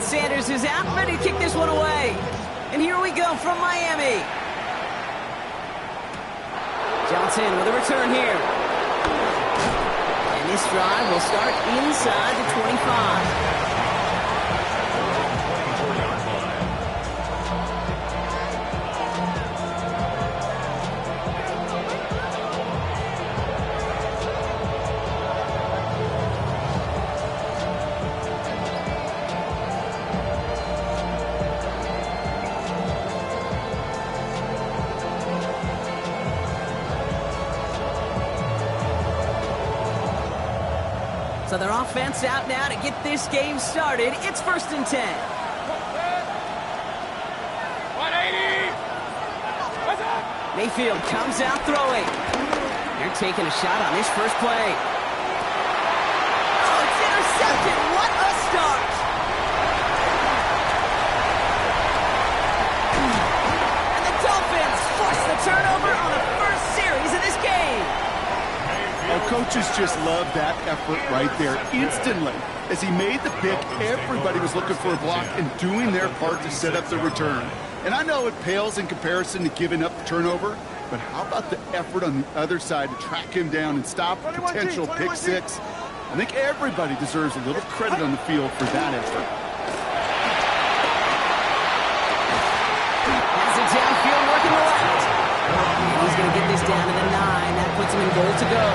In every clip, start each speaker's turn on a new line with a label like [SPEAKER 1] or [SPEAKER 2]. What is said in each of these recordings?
[SPEAKER 1] Sanders is out, ready to kick this one away. And here we go from Miami. Johnson with a return here. And this drive will start inside the 25. So their offense out now to get this game started. It's 1st and 10. 180. Mayfield comes out throwing. They're taking a shot on this first play. Oh, it's intercepted. What a start. And the Dolphins force the turnover on the first series of this game.
[SPEAKER 2] Well, coaches just love that effort right there. Instantly, as he made the pick, everybody was looking for a block and doing their part to set up the return. And I know it pales in comparison to giving up the turnover, but how about the effort on the other side to track him down and stop a potential pick six? I think everybody deserves a little credit on the field for that effort.
[SPEAKER 1] Has it downfield, working the left. He's going to get this down to the 9. That puts him in goal to go.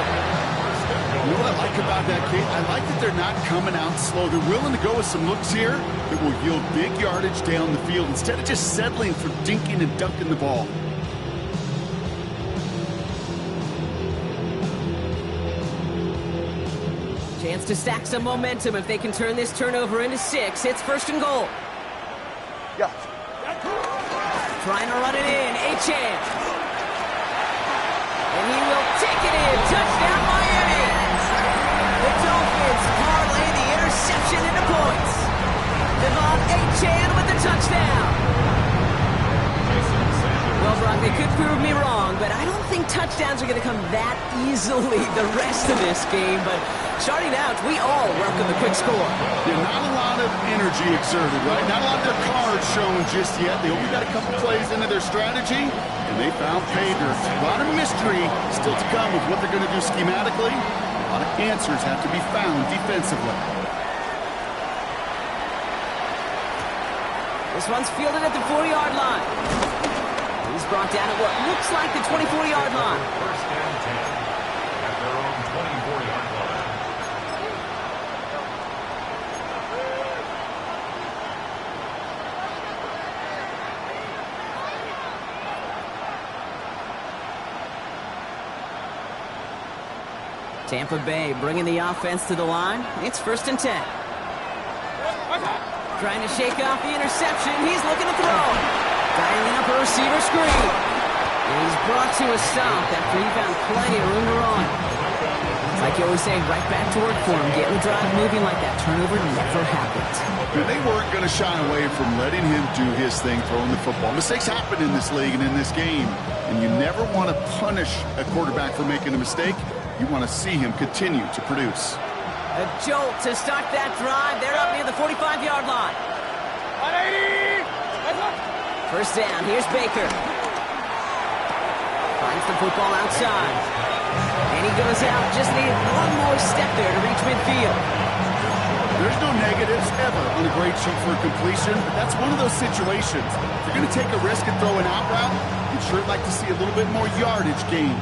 [SPEAKER 2] You know what I like about that, Kate? I like that they're not coming out slow. They're willing to go with some looks here that will yield big yardage down the field instead of just settling for dinking and dunking the ball.
[SPEAKER 1] Chance to stack some momentum if they can turn this turnover into 6. It's 1st and goal.
[SPEAKER 2] Yeah.
[SPEAKER 1] Trying to run it in. A-Chan. And he will take it in. Touchdown, Miami. The Dolphins parlay the interception into points. Devon A-Chan with the touchdown. Well, Brock, they could prove me wrong, but I don't think touchdowns are going to come that easily the rest of this game. But starting out, we all welcome the quick score.
[SPEAKER 2] Yeah, not a lot of energy exerted, right? Not a lot of their cards shown just yet. They only got a couple plays into their strategy, and they found pay dirt. A lot of mystery still to come with what they're going to do schematically. A lot of answers have to be found defensively.
[SPEAKER 1] This one's fielded at the 4-yard line. He's brought down at what looks like the 24-yard line.
[SPEAKER 3] 1st and 10 at their own 24-yard line.
[SPEAKER 1] Tampa Bay bringing the offense to the line. It's 1st and 10. Trying to shake off the interception. He's looking to throw. Dialing up a receiver screen. And he's brought to a stop after he found plenty of room to run. Like you always say, right back to work for him. Getting the drive moving like that turnover never happened.
[SPEAKER 2] They weren't going to shy away from letting him do his thing, throwing the football. Mistakes happen in this league and in this game. And you never want to punish a quarterback for making a mistake. You want to see him continue to produce.
[SPEAKER 1] A jolt to start that drive. They're up near the 45-yard line. 180. 1st down. Here's Baker. Finds the football outside. And he goes out. Just needed one more step there to reach midfield.
[SPEAKER 2] There's no negatives ever on a great shoot for a completion, but that's one of those situations. If you're going to take a risk and throw an out route, you'd sure like to see a little bit more yardage gained.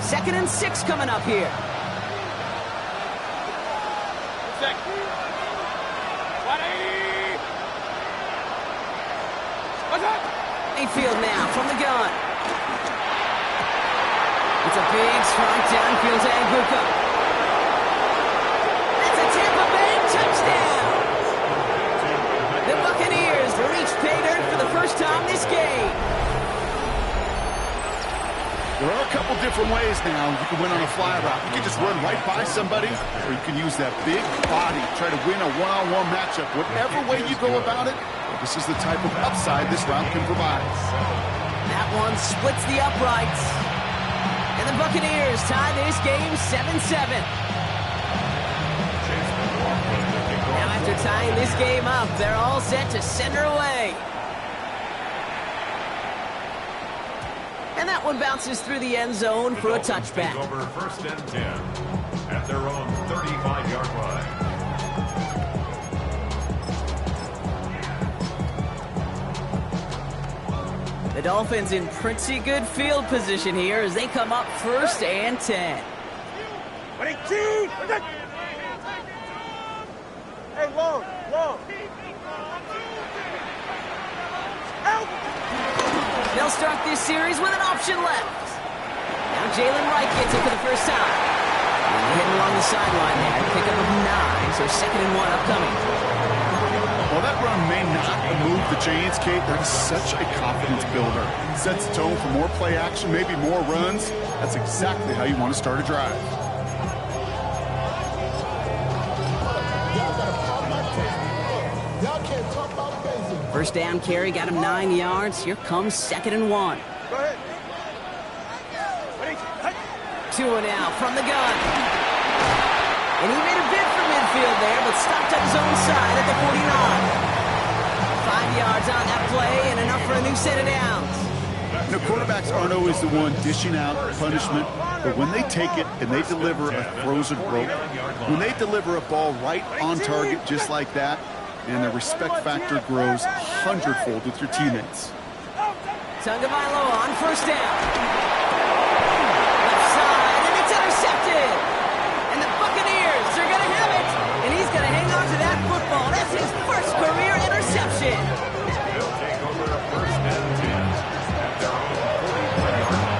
[SPEAKER 1] Second and 6 coming up here. Mayfield now from the gun. It's a big strike downfield to Anguka. That's a Tampa Bay touchdown. The Buccaneers reach pay dirt for the first time this game.
[SPEAKER 2] There are a couple different ways now. You can win on a fly route. You can just run right by somebody, or you can use that big body, try to win a one-on-one matchup. Whatever way you go about it, Well, this is the type of upside this route can provide.
[SPEAKER 1] That one splits the uprights. And the Buccaneers tie this game 7-7. Now after tying this game up, they're all set to send her away. And that one bounces through the end zone for a touchback.
[SPEAKER 3] Over 1st and 10 at their own 35-yard line.
[SPEAKER 1] The Dolphins in pretty good field position here as they come up 1st and 10.
[SPEAKER 4] Hey, long.
[SPEAKER 1] They'll start this series with an option left. Now Jalen Wright gets it for the first time. And they hit him along the sideline there. Pick up of 9, so 2nd and 1 upcoming.
[SPEAKER 2] While that run may not move the chains, Kate, that is such a confidence builder. It sets the tone for more play action, maybe more runs. That's exactly how you want to start a drive.
[SPEAKER 1] First down carry got him 9 yards. Here comes 2nd and 1.
[SPEAKER 4] Go ahead.
[SPEAKER 1] Tua now from the gun. And he made a bid for midfield there, but stopped at his own side at the 49. 5 yards on that play and enough for a new set of downs.
[SPEAKER 2] Now, quarterbacks aren't always the one dishing out punishment, but when they take it and they deliver a frozen rope, when they deliver a ball right on target just like that, and their respect factor grows 100-fold with your teammates.
[SPEAKER 1] Tagovailoa on 1st down. Left side, and it's intercepted. And the Buccaneers are going to have it. And he's going to hang on to that football. That's his first career interception.
[SPEAKER 3] They'll take over 1st and 10 at their own 45-yard line.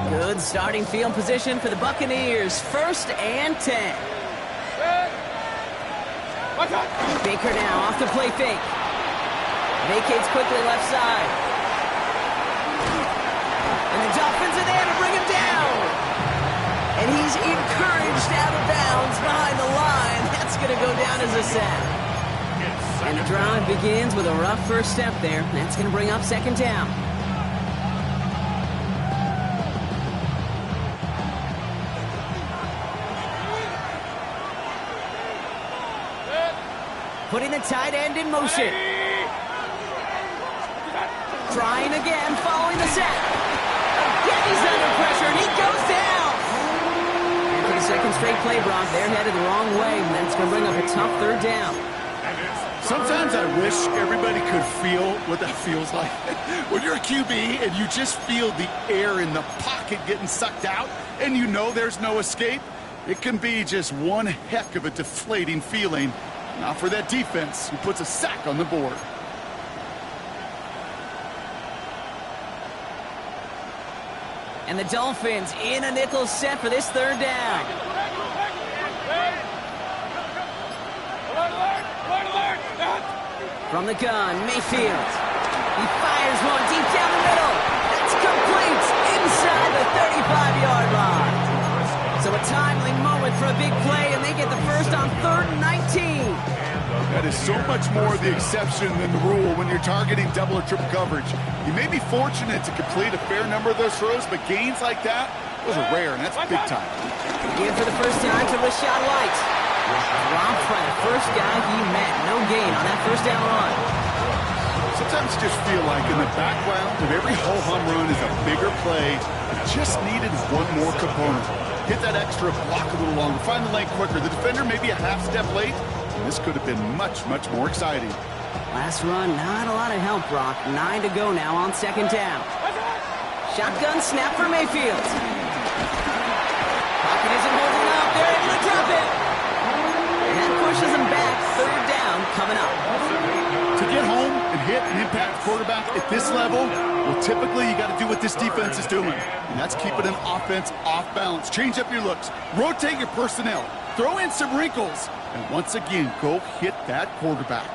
[SPEAKER 1] Good starting field position for the Buccaneers. 1st and 10. Baker now off the play fake. Vacates quickly left side. And the Dolphins are there to bring him down. And he's encouraged out of bounds behind the line. That's going to go down as a sack. And the drive begins with a rough first step there. That's going to bring up 2nd down. Putting the tight end in motion. Trying again, following the sack. Again, he's under pressure, and he goes down. And for the 2nd straight play, Brock, they're headed the wrong way, and that's going to bring up a tough 3rd down.
[SPEAKER 2] Sometimes I wish everybody could feel what that feels like. When you're a QB and you just feel the air in the pocket getting sucked out, and you know there's no escape, it can be just one heck of a deflating feeling. Not for that defense who puts a sack on the board.
[SPEAKER 1] And the Dolphins in a nickel set for this 3rd down. From the gun, Mayfield. He fires one deep down the middle. That's complete inside the 35-yard line. So a timely moment for a big play, and they get the first on 3rd and 19.
[SPEAKER 2] That is so much more the exception than the rule when you're targeting double or triple coverage. You may be fortunate to complete a fair number of those throws, but gains like that, those are rare, and that's big time.
[SPEAKER 1] In for the first time to Rashad White. Dropped by the first guy he met. No gain on that 1st down run.
[SPEAKER 2] Sometimes you just feel like in the background of every ho-hum run is a bigger play. It just needed one more component. Hit that extra block a little longer. Find the lane quicker. The defender maybe a half step late. And this could have been much, much more exciting.
[SPEAKER 1] Last run, not a lot of help, Brock. 9 to go now on 2nd down. Shotgun snap for Mayfield. Pocket isn't holding up. They're able to drop it. And That pushes them back. Third down coming up.
[SPEAKER 2] To get home and hit and impact the quarterback at this level, well, typically you got to do what this defense is doing, and that's keeping an offense off balance. Change up your looks, rotate your personnel, throw in some wrinkles, and once again, go hit that quarterback.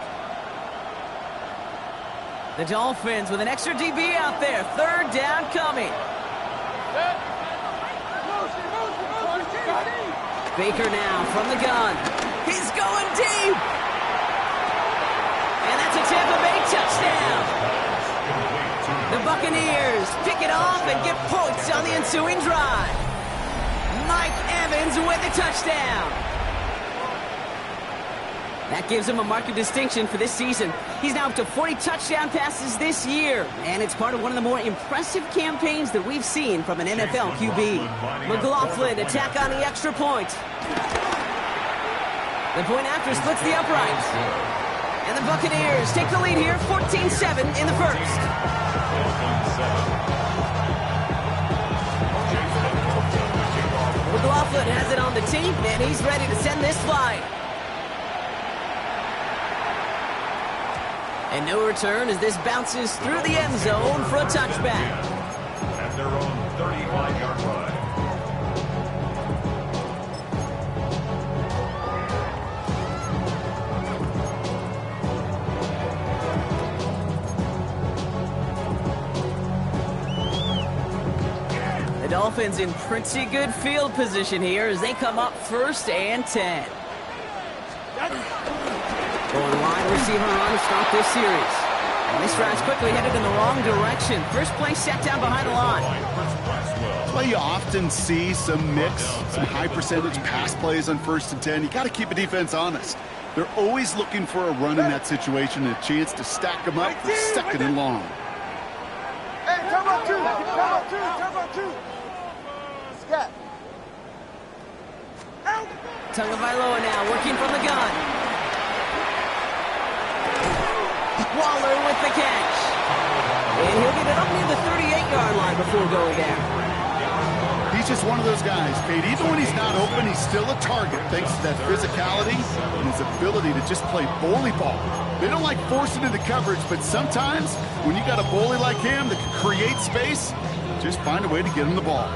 [SPEAKER 1] The Dolphins with an extra DB out there. Third down coming. Baker now from the gun. He's going deep. And that's a Tampa Bay touchdown. The Buccaneers pick it off and get points on the ensuing drive. Mike Evans with the touchdown. That gives him a mark of distinction for this season. He's now up to 40 touchdown passes this year, and it's part of one of the more impressive campaigns that we've seen from an NFL QB. McLaughlin attack on the extra point. The point after splits the uprights. And the Buccaneers take the lead here, 14-7 in the first. McLaughlin has it on the team, and he's ready to send this flight. And no return as this bounces through the end zone for a touchback.
[SPEAKER 3] At their own 35-yard line.
[SPEAKER 1] The Dolphins in pretty good field position here as they come up 1st and 10. Going wide receiver run to start this series. And this drive's quickly headed in the wrong direction. First play set down behind the line.
[SPEAKER 2] That's why you often see some mix, some high percentage pass plays on 1st and 10. You got to keep a defense honest. They're always looking for a run in that situation and a chance to stack them up for 2nd and long.
[SPEAKER 4] Hey, turbo two. Scat.
[SPEAKER 1] Tagovailoa now working from the gun. Waller with the catch. And he'll get it up near the 38-yard line before going down.
[SPEAKER 2] He's just one of those guys, Kate. Even when he's not open, he's still a target thanks to that physicality and his ability to just play bully ball. They don't like forcing into coverage, but sometimes when you got a bully like him that can create space, just find a way to get him the ball.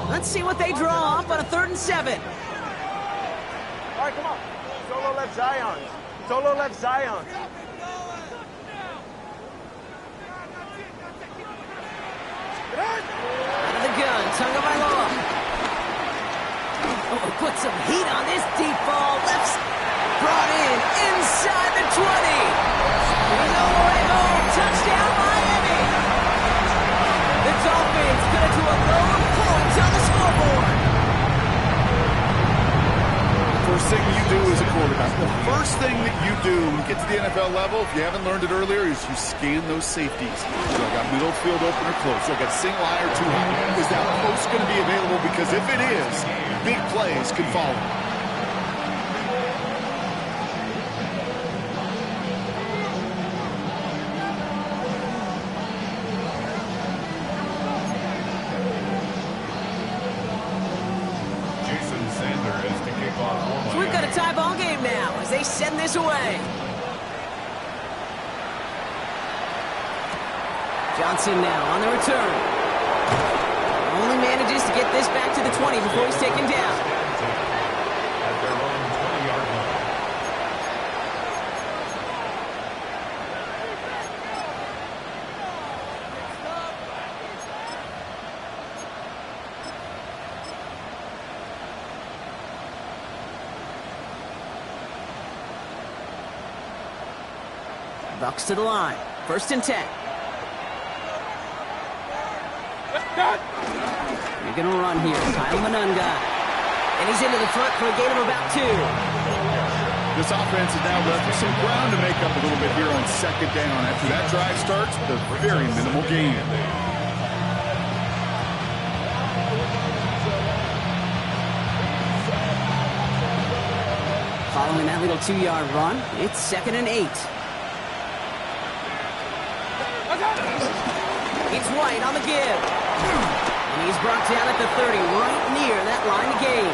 [SPEAKER 1] Let's see what they draw up on a 3rd and 7.
[SPEAKER 4] All right, come on. Solo left Zion.
[SPEAKER 1] Out of the gun, Tagovailoa. Oh, put some heat on this deep ball. Left brought in inside the 20. He's all the way home. Touchdown, Miami. The Dolphins get it to a lone point on the scoreboard.
[SPEAKER 2] First thing you do as a quarterback, the first thing that you do when you get to the NFL level, if you haven't learned it earlier, is you scan those safeties. So I got middle field open or close. So I got single high or too high. Is that post going to be available? Because if it is, big plays can follow.
[SPEAKER 1] So we've got a tie ball game now as they send this away. Johnson now on the return. Only manages to get this back to the 20 before he's taken down.
[SPEAKER 3] At their own 20-yard line.
[SPEAKER 1] Bucks to the line. 1st and 10. You're going to run here. Kyle Manunga. And he's into the front for a gain of about 2.
[SPEAKER 2] This offense is now left with some ground to make up a little bit here on 2nd down. After that drive starts, the very minimal gain.
[SPEAKER 1] Following that little 2-yard run, it's 2nd and 8. It's White on the give. And he's brought down at the 30, right near that line of gain.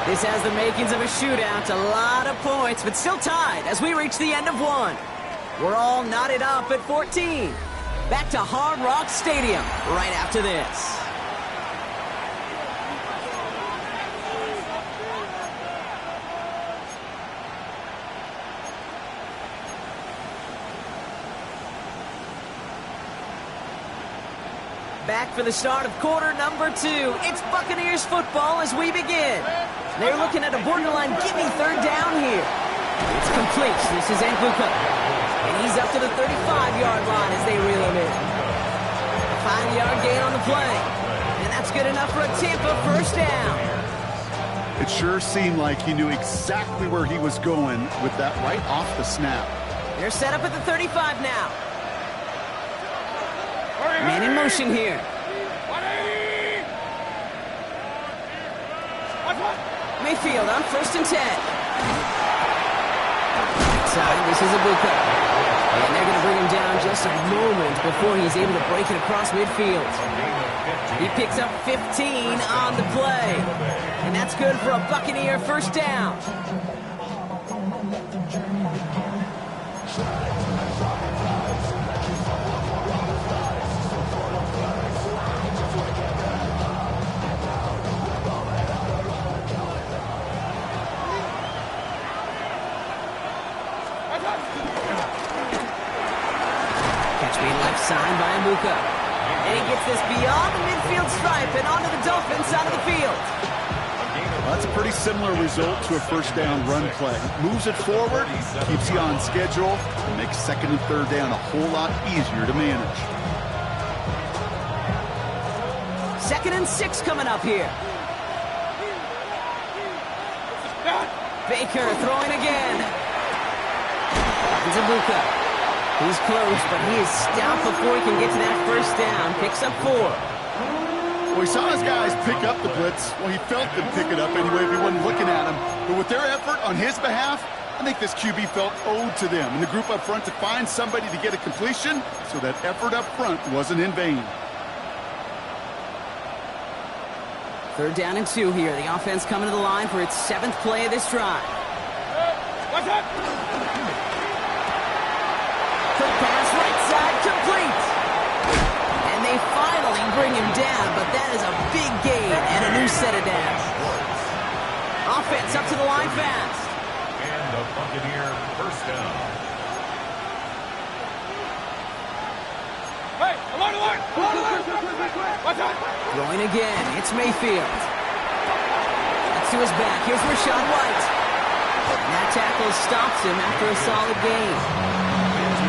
[SPEAKER 1] This has the makings of a shootout, a lot of points, but still tied as we reach the end of one. We're all knotted up at 14. Back to Hard Rock Stadium right after this. Back for the start of quarter number 2. It's Buccaneers football as we begin. They're looking at a borderline gimme third down here. It's complete. This is Nkuka. And he's up to the 35-yard line as they reel him in. A 5-yard gain on the play. And that's good enough for a Tampa first down.
[SPEAKER 2] It sure seemed like he knew exactly where he was going with that right off the snap.
[SPEAKER 1] They're set up at the 35 now. Man in motion here. Mayfield on 1st and 10. Outside, this is Ibuka. And they're going to bring him down just a moment before he's able to break it across midfield. He picks up 15 on the play. And that's good for a Buccaneer first down. Signed by Ibuka. And he gets this beyond the midfield stripe and onto the Dolphins side of the field.
[SPEAKER 2] Well, that's a pretty similar result to a first down run play. Moves it forward, keeps you on schedule, and makes 2nd and 3rd down a whole lot easier to manage.
[SPEAKER 1] 2nd and 6 coming up here. Baker throwing again. It's Ibuka. He's close, but he is stopped before he can get to that first down. Picks up 4.
[SPEAKER 2] Well, he saw his guys pick up the blitz. Well, he felt them pick it up anyway if he wasn't looking at him. But with their effort on his behalf, I think this QB felt owed to them and the group up front to find somebody to get a completion, so that effort up front wasn't in vain.
[SPEAKER 1] 3rd down and 2 here. The offense coming to the line for its 7th play of this drive.
[SPEAKER 4] What's up?
[SPEAKER 1] Quick pass, right side, complete. And they finally bring him down, but that is a big gain and a new set of downs. Offense up to the line fast.
[SPEAKER 3] And the Buccaneer first down.
[SPEAKER 4] Hey, alert! What's up?
[SPEAKER 1] Throwing again, it's Mayfield. That's to his back, here's Rachaad White. And that tackle stops him after a solid gain.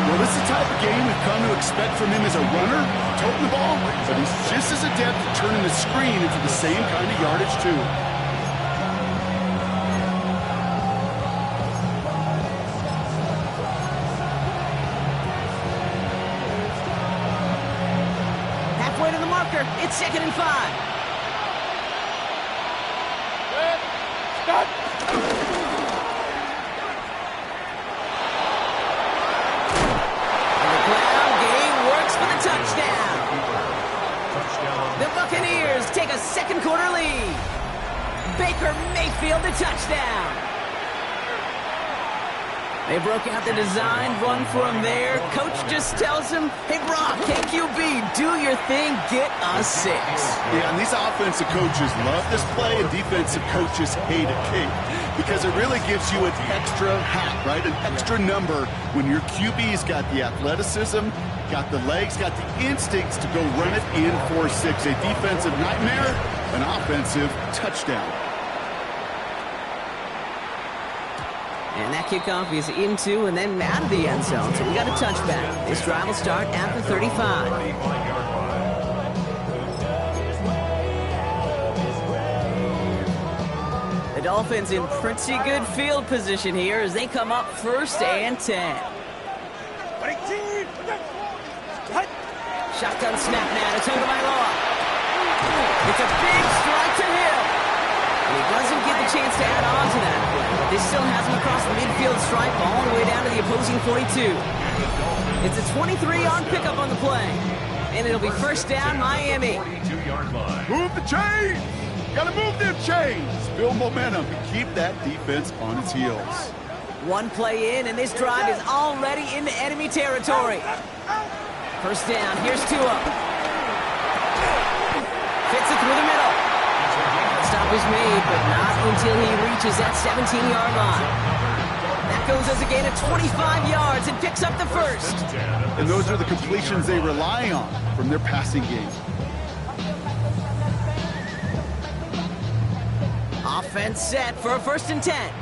[SPEAKER 2] Well, this is the type of game we've come to expect from him as a runner, toting the ball, but he's just as adept at turning the screen into the same kind of yardage, too.
[SPEAKER 1] Halfway to the marker, it's 2nd and 5.
[SPEAKER 4] Stop!
[SPEAKER 1] Touchdown. The Buccaneers take a 2nd quarter lead. Baker Mayfield a touchdown. They broke out the design run for him there. Coach just tells him, hey, Brock, KQB, do your thing, get a 6.
[SPEAKER 2] Yeah, and these offensive coaches love this play, and defensive coaches hate it, Kate, because it really gives you an extra hat, right? An extra number when your QB's got the athleticism, got the legs, got the instincts to go run it in for 6. A defensive nightmare, an offensive touchdown.
[SPEAKER 1] And that kickoff is into and then out of the end zone, so we got a touchback. This drive will start at the 35. The Dolphins in pretty good field position here as they come up 1st and 10. Shotgun snap now to Tagovailoa. It's a big strike to Hill. And he doesn't get the chance to add on to that play, but this still has him across the midfield stripe all the way down to the opposing 42. It's a 23-yard pickup on the play. And it'll be first down, Miami.
[SPEAKER 3] 42-yard line.
[SPEAKER 2] Move the chains! Gotta move them chains! Build momentum and keep that defense on its heels.
[SPEAKER 1] One play in, and this drive is already into enemy territory. First down, here's Tua. Fits it through the middle. Stop is made, but not until he reaches that 17-yard line. That goes as a gain of 25 yards and picks up the first.
[SPEAKER 2] And those are the completions they rely on from their passing game.
[SPEAKER 1] Offense set for a 1st and 10.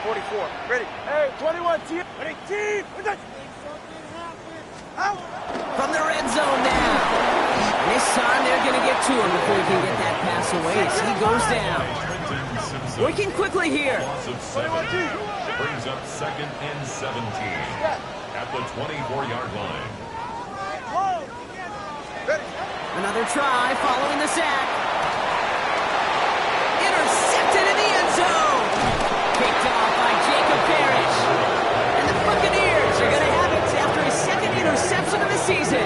[SPEAKER 4] 44. Ready. Hey, 21, team. Ready, team. Out.
[SPEAKER 1] From the red zone now. And this time they're going to get to him before he can get that pass away as he goes down. Working quickly here.
[SPEAKER 3] Brings up 2nd and 17 at the 24-yard line.
[SPEAKER 1] Another try following the sack. Intercepted in the end zone. Picked off by Jacob Parrish. And the Buccaneers are going to have it after his 2nd interception of the season.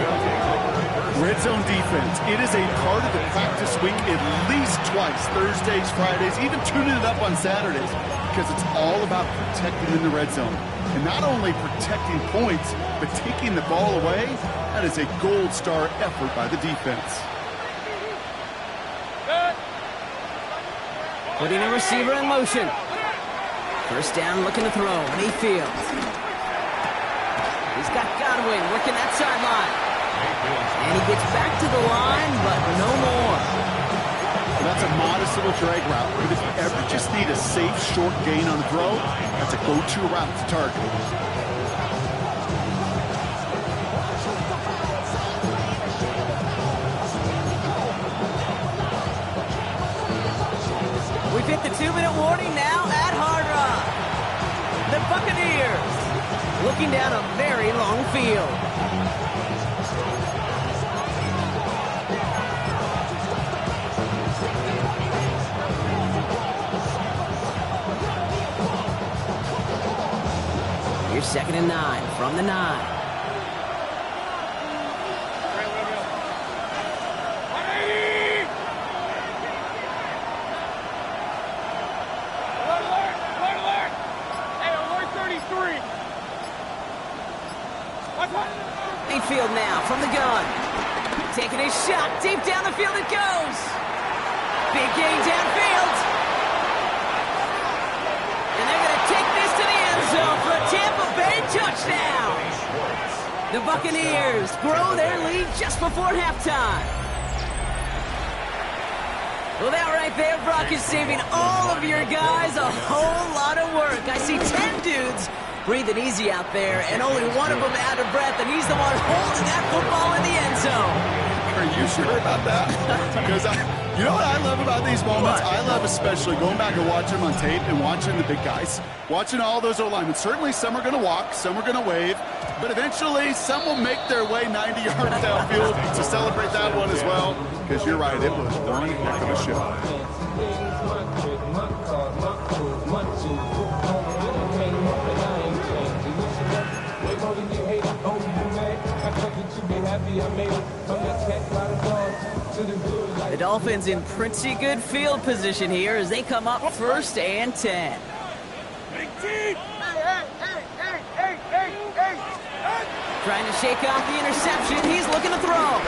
[SPEAKER 2] Red zone defense, it is a part of the practice week at least twice, Thursdays, Fridays, even tuning it up on Saturdays, because it's all about protecting in the red zone. And not only protecting points, but taking the ball away, that is a gold star effort by the defense.
[SPEAKER 1] Putting a receiver in motion. First down, looking to throw. Mayfield. He's got Godwin working that sideline. And he gets back to the line, but no more.
[SPEAKER 2] Well, that's a modest little drag route, but if you ever just need a safe, short gain on the throw, that's a go-to route to target.
[SPEAKER 1] We've hit the 2-minute warning now at Hard Rock. The Buccaneers looking down a very long field. Here's 2nd and 9 from the 9. Mayfield now from the gun. Taking a shot. Deep down the field it goes. Big gain downfield. And they're going to take this to the end zone for a Tampa Bay touchdown. The Buccaneers grow their lead just before halftime. Well, that right there, Brock, is saving all of your guys a whole lot of work. I see 10 dudes breathing easy out there, and only one of them out of breath, and he's the one holding that football in the end zone.
[SPEAKER 2] Are you sure about that? Because you know what I love about these moments? I love especially going back and watching them on tape and watching the big guys, watching all those O-linemen. Certainly some are going to walk, some are going to wave, but eventually some will make their way 90 yards downfield to celebrate that one as well. Because you're right, it was one heck of a show.
[SPEAKER 1] The Dolphins in pretty good field position here as they come up 1st and 10. Trying to shake off the interception. He's looking to throw.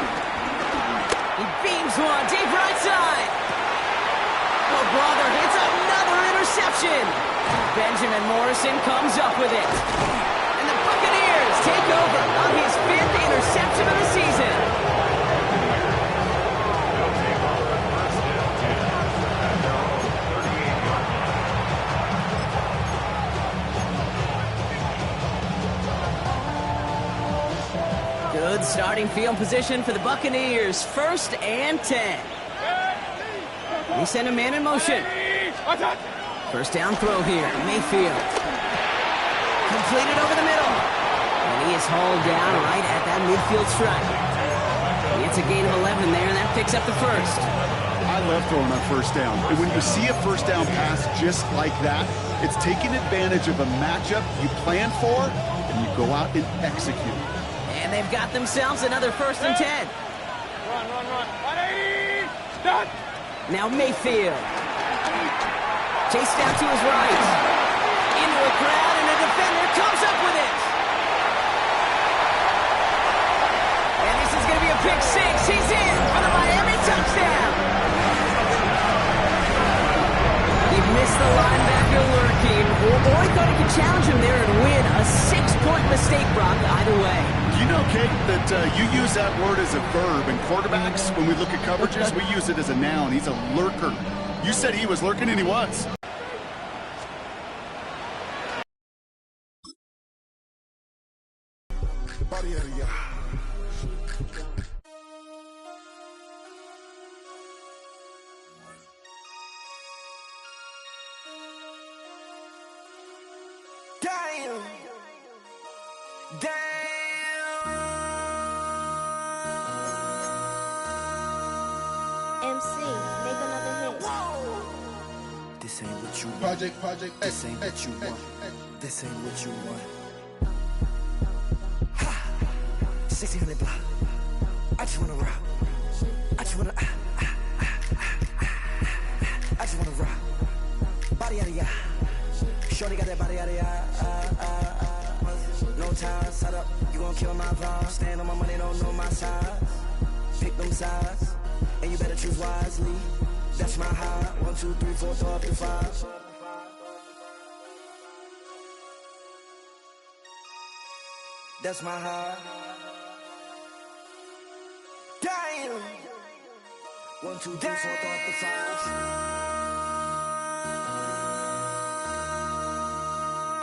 [SPEAKER 1] He beams one deep right side. Oh, brother, it's another interception. Benjamin Morrison comes up with it. And the Buccaneers take over on his 5th interception of the season. Good starting field position for the Buccaneers. 1st and 10. We send a man in motion. First down throw here. Mayfield. Completed over the middle. And he is hauled down right at that midfield stripe. It's a gain of 11 there, and that picks up the first.
[SPEAKER 2] I love throwing on first down. And when you see a first down pass just like that, it's taking advantage of a matchup you plan for, and you go out and execute.
[SPEAKER 1] And they've got themselves another 1st and 10.
[SPEAKER 4] Run, run, run. 180! Done!
[SPEAKER 1] Now Mayfield. Chased out to his right. Into a crowd, and a defender comes up with it. And this is going to be a pick 6. He's in for the Miami touchdown. He missed the linebacker lurking. Or he thought he could challenge him there and win. A 6-point mistake, Brock, either way.
[SPEAKER 2] You know, Kate, that you use that word as a verb. And quarterbacks, when we look at coverages, we use it as a noun. He's a lurker. You said he was lurking, and he was.
[SPEAKER 5] Damn.
[SPEAKER 6] MC, make another hit.
[SPEAKER 5] This ain't what you want.
[SPEAKER 2] Project.
[SPEAKER 5] This ain't what you want. This ain't what you want. 1600 block. I just wanna rock. I just wanna. I just wanna rock. Body out of ya. Shorty got that body out of ya. No time, set up. You gon' kill my vibe. Stand on my money, don't know my size. Pick them sides, and you better choose wisely. That's my high. 1, 2, 3, 4, throw up to 5. That's my high. Damn. 1, 2, 3, 4, throw up to 5.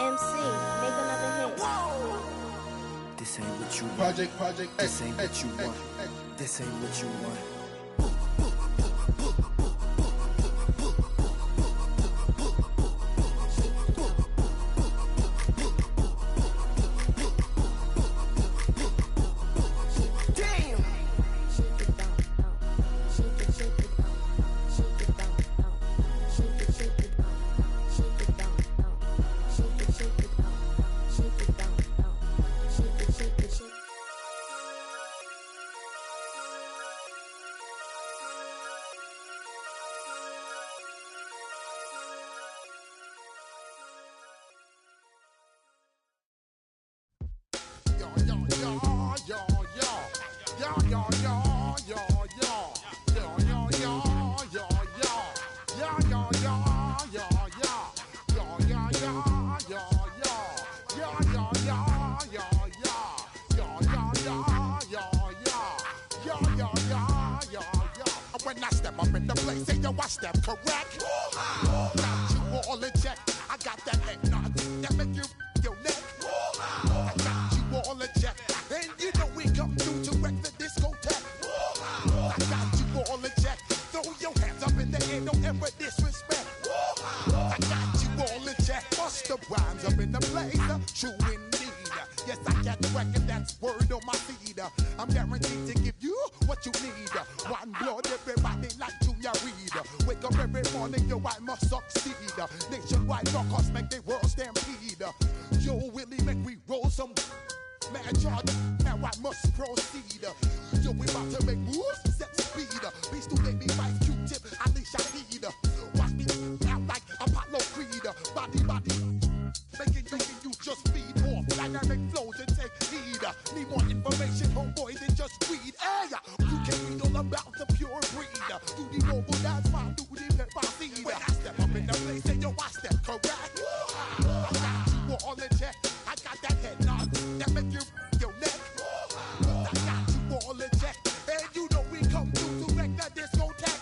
[SPEAKER 6] MC, make another hit.
[SPEAKER 5] This ain't what you want.
[SPEAKER 2] Project.
[SPEAKER 5] This ain't what you want. This ain't what you want.
[SPEAKER 7] When I step up in the place, say yo, I step correct. Got you all in check. I got that head nod that make you your neck. I got you all in check, and you know we come through to wreck the discotheque. I got you all in check. Throw your hands up in the air, don't ever disrespect. I got you all in check. Bust the rhymes up in the blazer, true indeed. Yes, I got record, that's word on my feed. I'm guaranteed to give you what you need. One blood, everybody like Junior Reed. Wake up every morning, yo, I must succeed. Nationwide rockers make the world stampede. Yo, Willie, make we roll some man charge. Now I must proceed. Yo, we about to make moves, set speed. Beast to make me fight Q-tip, Alicia Heed. Watch me out like Apollo Creed. Body, making you just feed off dynamic flows and take heed. Need more information, homeboy, than just weed. Hey, you can read all about the pure breed. Do the noble dance, fine, do the left by seed. When I step up in the place, say yo, I step correct. I got you all in check. I got that head nod that make you your neck. I got you all in check, and you know we come through to wreck that discotheque.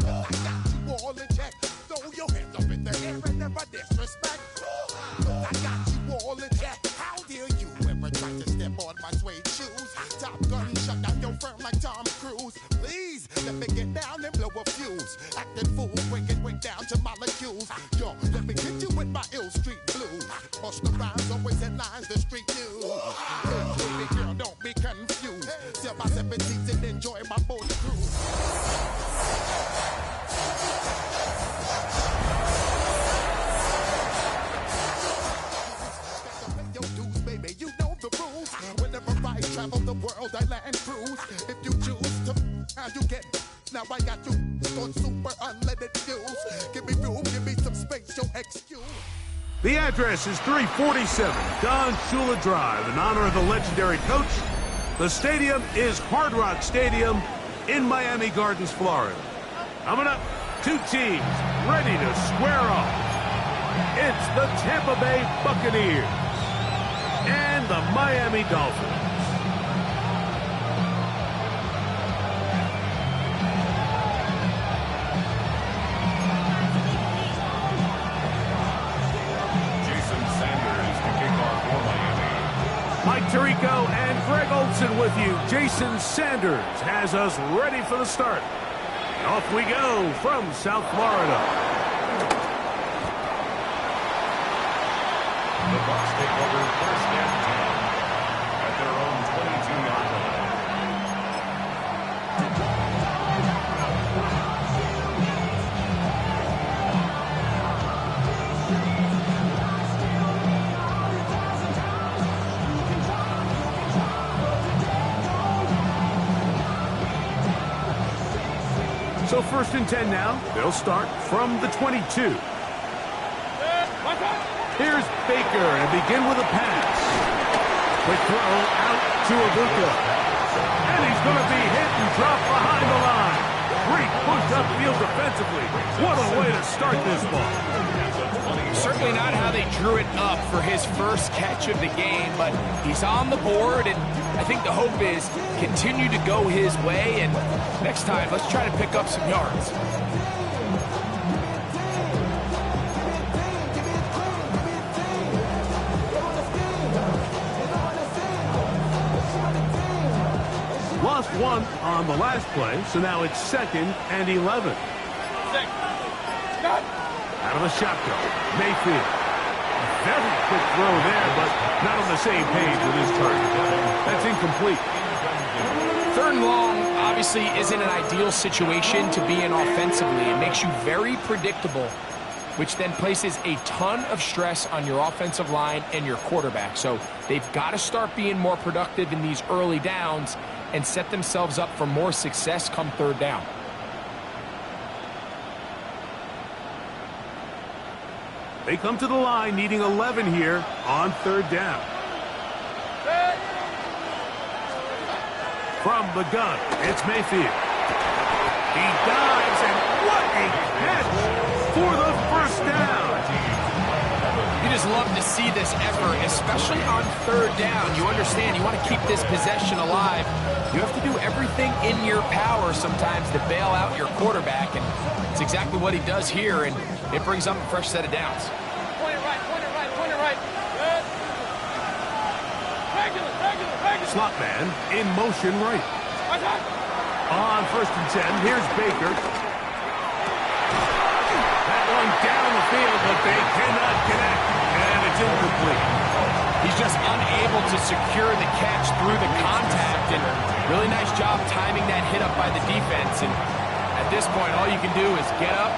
[SPEAKER 7] I got you all in check. Throw your hands up in the air and never disrespect. I got you all in check. How dare you ever try to step on my suede shoes? Top Gun shut down your firm like Tom Cruise. Please let me get down and blow a fuse. Acting fool, breaking way down to molecules. Yo, let me hit you with my ill street blues. Bust the rhymes, always in lines, the street news. Hey, baby girl, don't be confused. Sell my 17s and enjoy my boat cruise. and cruise. If you choose to, how you get. Now I got you on super unleaded fuels. Give me room, give me some space, your excuse.
[SPEAKER 8] The address is 347 Don Shula Drive in honor of the legendary coach. The stadium is Hard Rock Stadium in Miami Gardens, Florida. Coming up, two teams ready to square off. It's the Tampa Bay Buccaneers and the Miami Dolphins. Mike Tirico and Greg Olson with you. Jason Sanders has us ready for the start. And off we go from South Florida.
[SPEAKER 3] The Bucs take over first and 10 at their own 22-yard line.
[SPEAKER 8] So first and 10 now. They'll start from the 22. Here's Baker and begin with a pass. Quick throw out to Ibuka. And he's going to be hit and dropped behind the line. Great push upfield defensively. What a way to start this ball.
[SPEAKER 9] Certainly not how they drew it up for his first catch of the game, but he's on the board, and I think the hope is continue to go his way, and next time, let's try to pick up some yards.
[SPEAKER 8] Lost one on the last play, so now it's 2nd and 11. Out of the shotgun, Mayfield. Very quick throw there, but not on the same page with his target. That's incomplete.
[SPEAKER 9] 3rd and long obviously isn't an ideal situation to be in offensively. It makes you very predictable, which then places a ton of stress on your offensive line and your quarterback. So they've got to start being more productive in these early downs and set themselves up for more success come 3rd down.
[SPEAKER 8] They come to the line needing 11 here on 3rd down. From the gun, it's Mayfield. He dives, and what a catch for the first down.
[SPEAKER 9] You just love to see this effort, especially on 3rd down. You understand, you want to keep this possession alive. You have to do everything in your power sometimes to bail out your quarterback, and it's exactly what he does here, and it brings up a fresh set of downs.
[SPEAKER 4] Point it right, point it right, point it right. Good. Regular.
[SPEAKER 8] Slot man in motion right. On 1st and 10, here's Baker. That one down the field, but they cannot connect, and it's incomplete.
[SPEAKER 9] He's just unable to secure the catch through the contact, and really nice job timing that hit up by the defense. And at this point, all you can do is get up,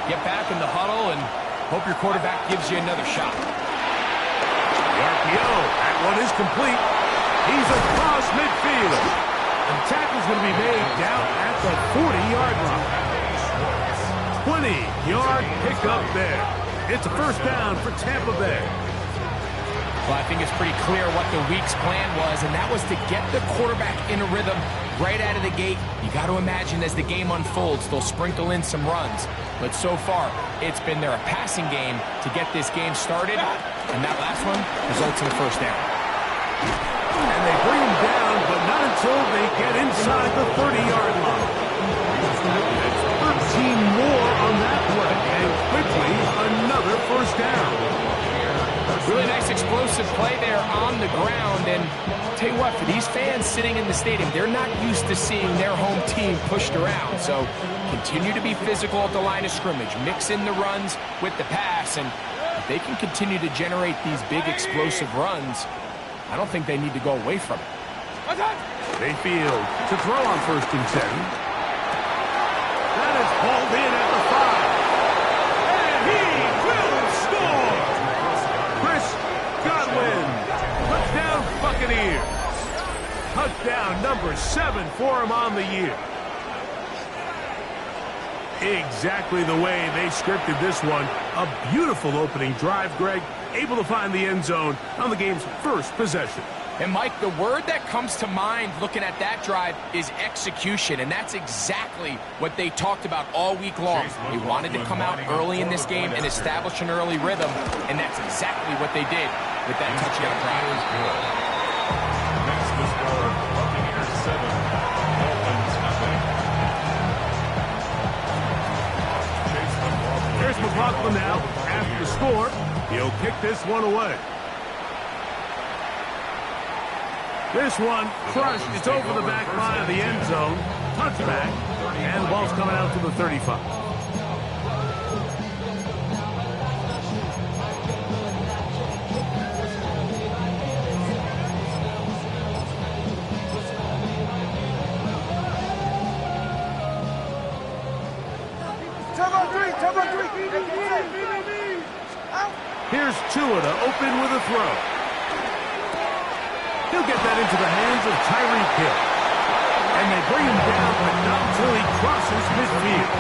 [SPEAKER 9] get back in the huddle, and hope your quarterback gives you another shot.
[SPEAKER 8] The RPO, that one is complete. He's across midfield. The tackle's going to be made down at the 40-yard line. 20-yard pickup there. It's a first down for Tampa Bay.
[SPEAKER 9] Well, I think it's pretty clear what the week's plan was, and that was to get the quarterback in a rhythm right out of the gate. You got to imagine as the game unfolds, they'll sprinkle in some runs. But so far, it's been their passing game to get this game started, and that last one results in a first down.
[SPEAKER 8] And they bring him down, but not until they get inside the 30-yard line. That's 13 more on that play, and quickly another first down.
[SPEAKER 9] Really nice explosive play there on the ground, and I'll tell you what, for these fans sitting in the stadium, they're not used to seeing their home team pushed around. So continue to be physical at the line of scrimmage, mix in the runs with the pass, and if they can continue to generate these big explosive runs, I don't think they need to go away from it.
[SPEAKER 8] Mayfield to throw on 1st and 10. That is hauled in at the 5. And he will score! Chris Godwin. Touchdown Buccaneers. Touchdown number 7 for him on the year. Exactly the way they scripted this one. A beautiful opening drive, Greg. Able to find the end zone on the game's first possession.
[SPEAKER 9] And, Mike, the word that comes to mind looking at that drive is execution, and that's exactly what they talked about all week long. They wanted to come out early in this game and establish an early rhythm, and that's exactly what they did with that touchdown drive.
[SPEAKER 3] That's the score. Buccaneers 7, Dolphins nothing.
[SPEAKER 8] Here's McLaughlin now. After the score, he'll kick this one away. This one crushed. It's over the back line of the end zone. Touchback. And the ball's coming out to the 35. Here's Tua to open with a throw. He'll get that into the hands of Tyreek Hill. And they bring him down, but not until he crosses midfield.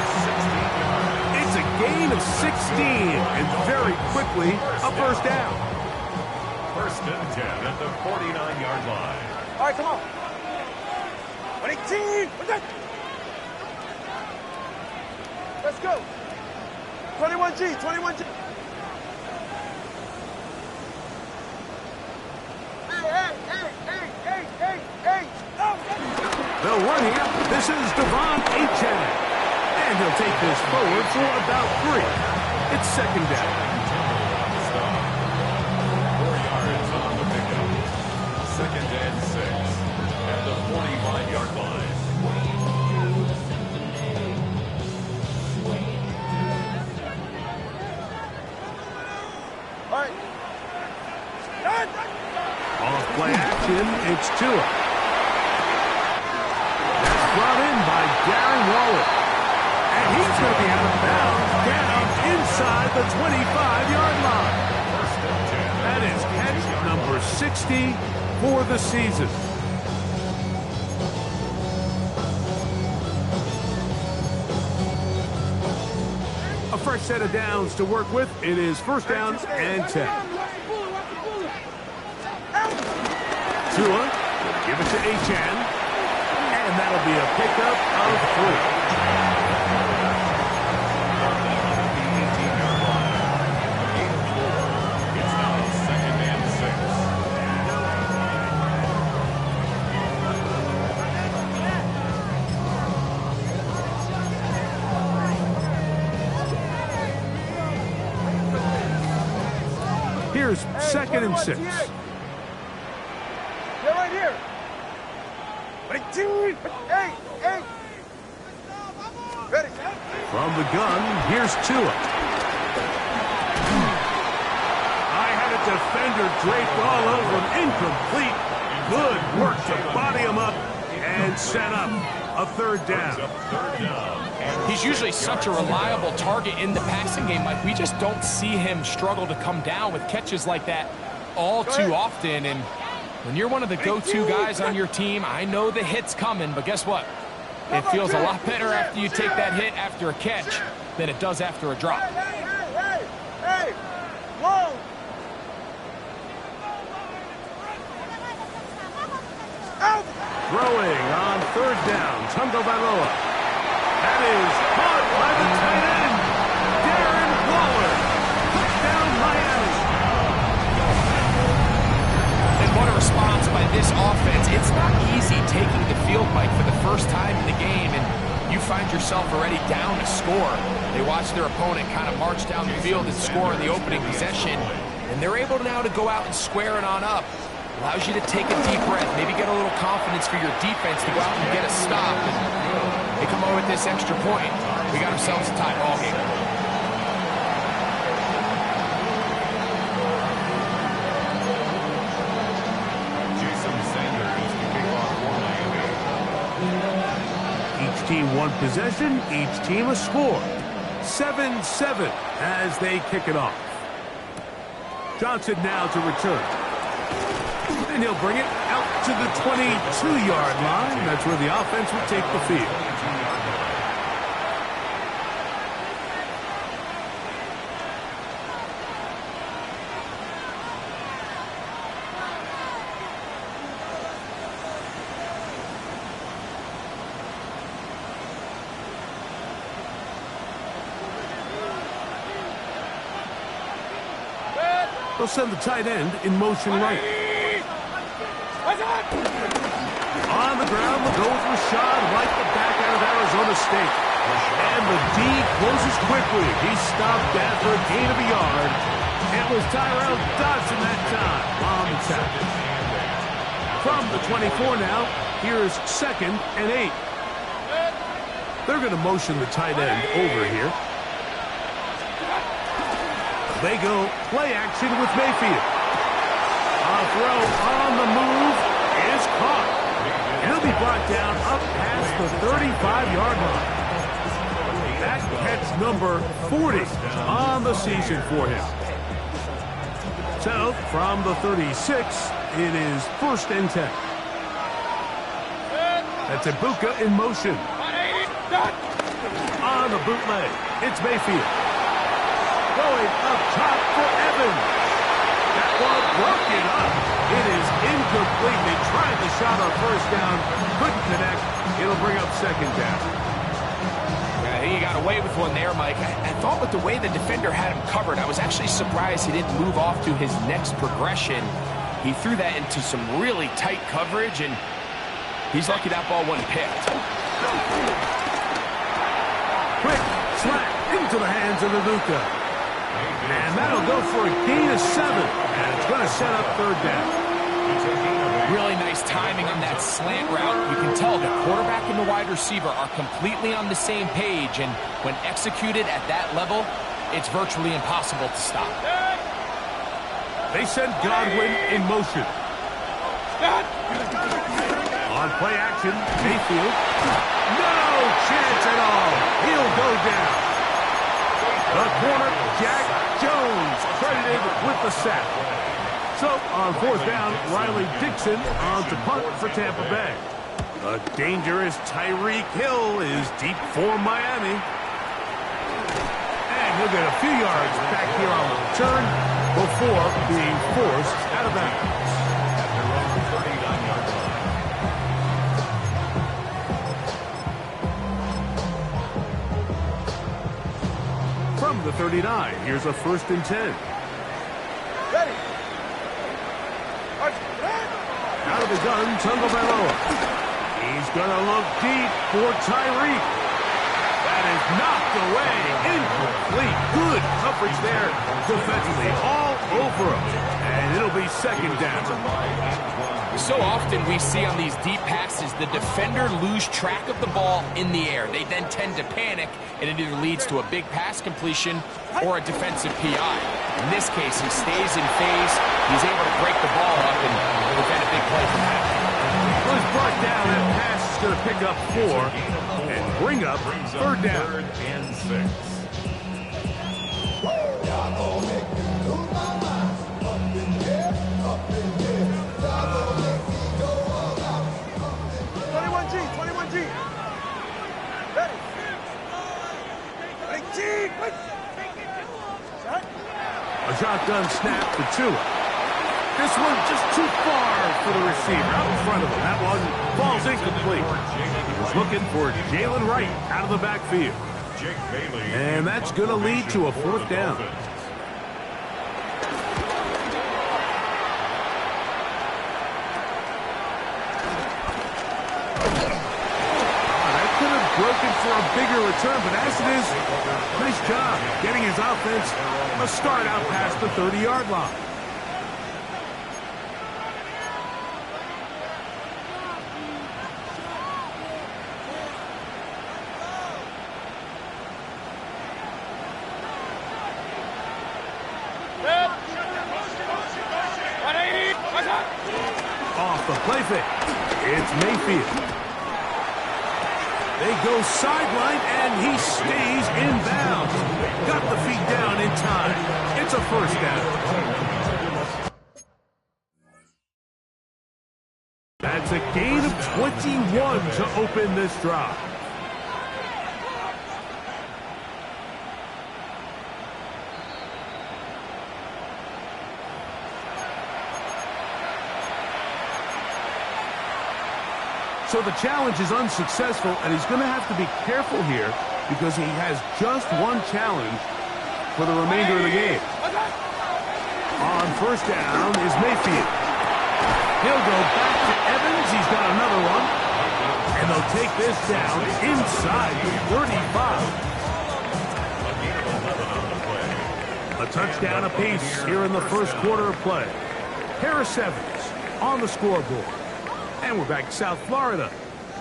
[SPEAKER 8] It's a gain of 16, and very quickly, a first down.
[SPEAKER 3] First and 10 at the 49-yard line.
[SPEAKER 4] All right, come on. 18. Let's go. 21G, 21G.
[SPEAKER 8] They'll run here. This is Devon Achane. And he'll take this forward for about 3. It's second down.
[SPEAKER 3] 4 yards on the pickup. Second and 6 at the 45-yard line.
[SPEAKER 4] All right.
[SPEAKER 8] Off play action, it's Tua. Brought in by Darren Waller. And he's going to be out of bounds down inside the 25-yard line. That is catch number 60 for the season. A fresh set of downs to work with. It is first down and 10. Tua will give it to Achane. And that'll be a pickup of
[SPEAKER 3] 3. It's now second and
[SPEAKER 8] 6. Here's second and 6.
[SPEAKER 4] They're right here. 18. Hey. Ready.
[SPEAKER 8] From the gun, here's Tua. I had a defender draped all over him. Incomplete. Good work to body him up and set up a third down.
[SPEAKER 9] He's usually such a reliable target in the passing game. Like, we just don't see him struggle to come down with catches like that all too often. And when you're one of the go-to guys on your team, I know the hit's coming, but guess what? It feels a lot better after you take that hit after a catch than it does after a drop.
[SPEAKER 4] Hey! Whoa!
[SPEAKER 8] Throwing on third down, Tungo Bailoa. That is caught by the tight end, Darren Waller. Touchdown, Miami.
[SPEAKER 9] And what a response by this offense. It's not easy taking the field, Mike, for the first time in the game, and you find yourself already down a score. They watch their opponent kind of march down the field and score in the opening possession, and they're able now to go out and square it on up. Allows you to take a deep breath, maybe get a little confidence for your defense to go out and get a stop. And they come over with this extra point. We got ourselves a tie ball game.
[SPEAKER 8] Each team one possession, each team a score. 7-7 as they kick it off. Johnson now to return. And he'll bring it out to the 22-yard line. That's where the offense will take the field. They'll send the tight end in motion right. On the ground, they'll go with Rashad right the back out of Arizona State. And the D closes quickly. He stopped that for a gain of a yard. It was Tyrell Dodson that time on the tackle. From the 24 now, here's 2nd and 8. They're going to motion the tight end over here. They go play action with Mayfield. A throw on the move is caught. He'll be brought down up past the 35-yard line. That catch number 40 on the season for him. So, from the 36, it is 1st and 10. That's Ibuka in motion. On the bootleg, it's Mayfield. Going up top for Evans. That one broken up. It is incomplete. They tried the shot on 1st down. Couldn't connect. It'll bring up 2nd down.
[SPEAKER 9] I think he got away with one there, Mike. I thought with the way the defender had him covered, I was actually surprised he didn't move off to his next progression. He threw that into some really tight coverage, and he's lucky that ball wasn't picked.
[SPEAKER 8] Quick slap into the hands of Ibuka. And that'll go for a gain of 7. And it's going to set up 3rd down.
[SPEAKER 9] Really nice timing on that slant route. You can tell the quarterback and the wide receiver are completely on the same page. And when executed at that level, it's virtually impossible to stop.
[SPEAKER 8] They send Godwin in motion. On play action, Mayfield. No chance at all. He'll go down. The corner, Jack Jones, credited with the sack. So, on 4th down, Riley Dixon on to punt for Tampa Bay. The dangerous Tyreek Hill is deep for Miami. And he'll get a few yards back here on the return before being forced out of bounds. From the 39, here's a 1st and 10.
[SPEAKER 4] Ready.
[SPEAKER 8] Out of the gun, Tagovailoa. He's going to look deep for Tyreek. That is knocked away. Incomplete. Good coverage there defensively. All over him. And it'll be 2nd down.
[SPEAKER 9] So often we see on these deep passes, the defender lose track of the ball in the air. They then tend to panic, and it either leads to a big pass completion or a defensive PI. In this case, he stays in phase. He's able to break the ball up and prevent a big play from happening.
[SPEAKER 8] Well, he's brought down. That pass is going to pick up 4 and bring up 3rd down.
[SPEAKER 3] 3rd and 6.
[SPEAKER 8] A shotgun snap to Tua. This one just too far for the receiver out in front of him. That one falls incomplete. He was looking for Jalen Wright out of the backfield. And that's going to lead to a 4th down. Broken for a bigger return, but as it is, nice job getting his offense a start out past the 30-yard line. Off the play fake, it's Mayfield. They go sideline, and he stays in bounds. Got the feet down in time. It's a 1st down. That's a gain of 21 to open this drive. So the challenge is unsuccessful, and he's going to have to be careful here because he has just one challenge for the remainder of the game. On first down is Mayfield. He'll go back to Evans. He's got another one. And they'll take this down inside the 35. A touchdown apiece here in the first quarter of play. Harris Evans on the scoreboard. And we're back to South Florida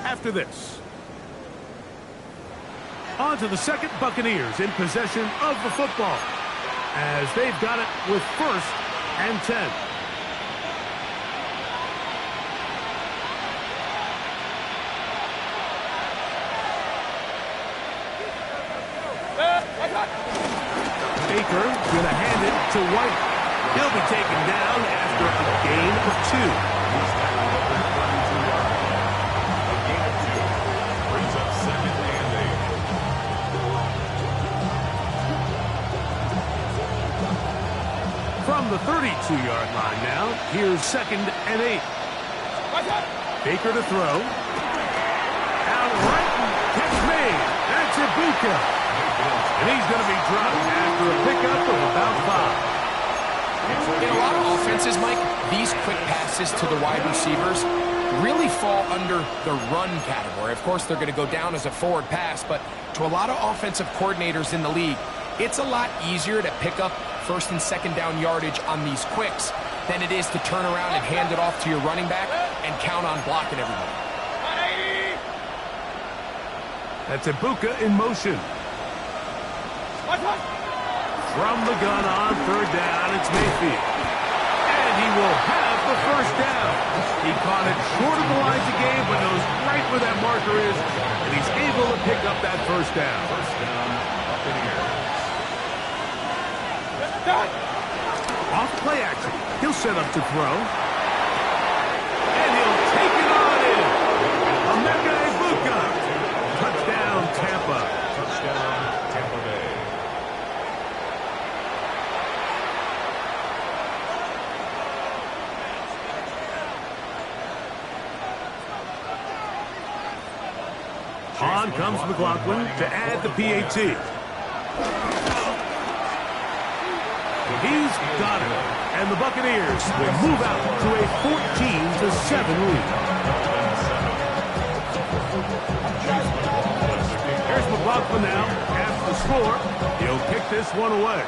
[SPEAKER 8] after this. On to the second, Buccaneers in possession of the football as they've got it with first and 10. Baker going to hand it to White. He'll be taken down after a gain of 2. From the 32-yard line now, here's second and 8. Baker to throw. Out right, catch made. That's Ibuka. And he's going to be dropped after a pickup of about 5.
[SPEAKER 9] In a lot of offenses, Mike, these quick passes to the wide receivers really fall under the run category. Of course, they're going to go down as a forward pass, but to a lot of offensive coordinators in the league, it's a lot easier to pick up first and second down yardage on these quicks than it is to turn around and hand it off to your running back and count on blocking everybody.
[SPEAKER 8] That's Ibuka in motion. From the gun on third down, it's Mayfield. And he will have the first down. He caught it short of the lines of game, but knows right where that marker is, and he's able to pick up that first down. Off play action. He'll set up to throw. And he'll take it on in. Emeka Ibuka. Touchdown, Tampa.
[SPEAKER 3] Touchdown, Tampa Bay.
[SPEAKER 8] On comes McLaughlin to add the PAT. He's got it. And the Buccaneers will move out to a 14-7 lead. Here's McLaughlin now. Half the score. He'll kick this one away.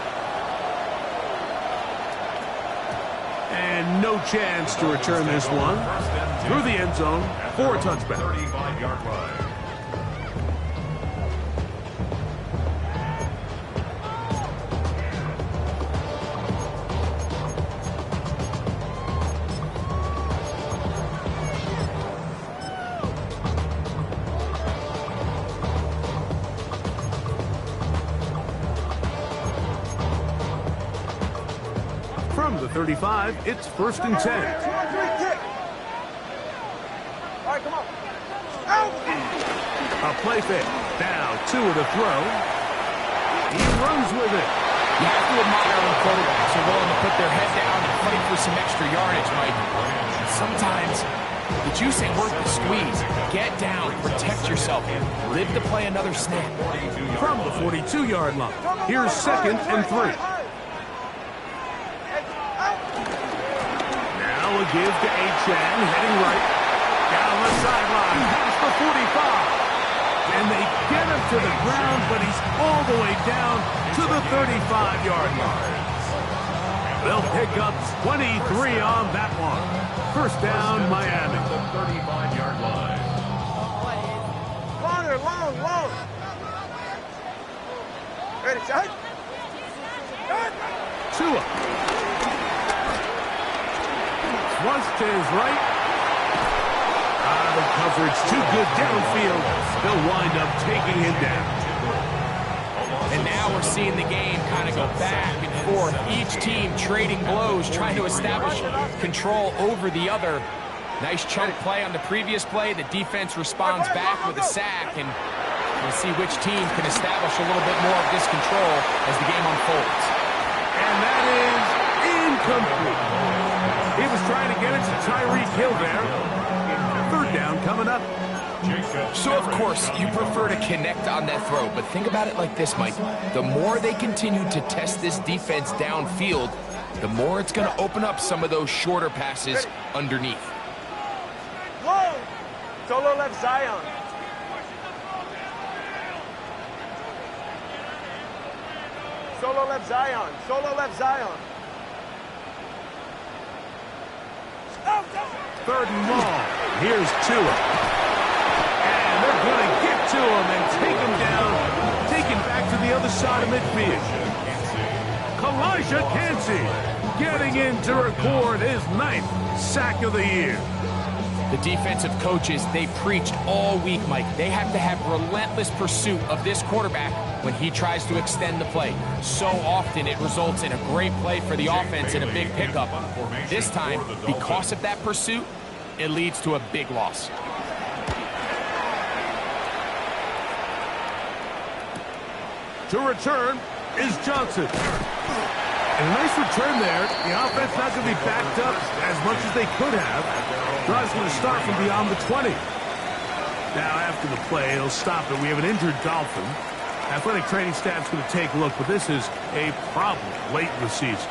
[SPEAKER 8] And no chance to return this one. Through the end zone for a touchback.
[SPEAKER 3] 35-yard line.
[SPEAKER 8] From the 35, it's first and 10.
[SPEAKER 4] All right, come on. Out!
[SPEAKER 8] A play fake. Now, 2 to throw. He runs with it.
[SPEAKER 9] You have to admire when quarterbacks are willing to put their head down and fight for some extra yardage, Mike. Sometimes the juice ain't worth the squeeze. Get down, protect yourself, live to play another snap.
[SPEAKER 8] From the 42-yard line, here's second and 3. Now a give to Achan, heading right. Down the sideline, past the 45. And they get him to the ground, but he's all the way down to the 35-yard line. They'll pick up 23 on that one. First down, Miami.
[SPEAKER 3] The 35-yard line.
[SPEAKER 4] Longer, long. Ready, shot.
[SPEAKER 8] Tua. Flushed to his right. The coverage too good downfield. They'll wind up taking him down.
[SPEAKER 9] And now we're seeing the game kind of go back and forth. Each team trading blows, trying to establish control over the other. Nice chunk play on the previous play. The defense responds back with a sack, and we'll see which team can establish a little bit more of this control as the game unfolds.
[SPEAKER 8] And that is incomplete. He was trying to get it to Tyreek Hill there. Third down coming up.
[SPEAKER 9] So, of course, you prefer to connect on that throw, but think about it like this, Mike. The more they continue to test this defense downfield, the more it's going to open up some of those shorter passes underneath.
[SPEAKER 4] Whoa! Solo left Zion. Solo left Zion. Solo left Zion.
[SPEAKER 8] Third and long. Here's Tua. And they're going to get to him and take him down. Take him back to the other side of midfield. Kalijah Kancey getting in to record his 9th sack of the year.
[SPEAKER 9] The defensive coaches, they preached all week, Mike. They have to have relentless pursuit of this quarterback when he tries to extend the play. So often it results in a great play for the offense and a big pickup. This time, because of that pursuit, it leads to a big loss.
[SPEAKER 8] To return is Johnson. And a nice return there. The offense not going to be backed up as much as they could have. Drive's going to start from beyond the 20. Now, after the play, it'll stop it. We have an injured Dolphin. Athletic training staff's going to take a look, but this is a problem late in the season.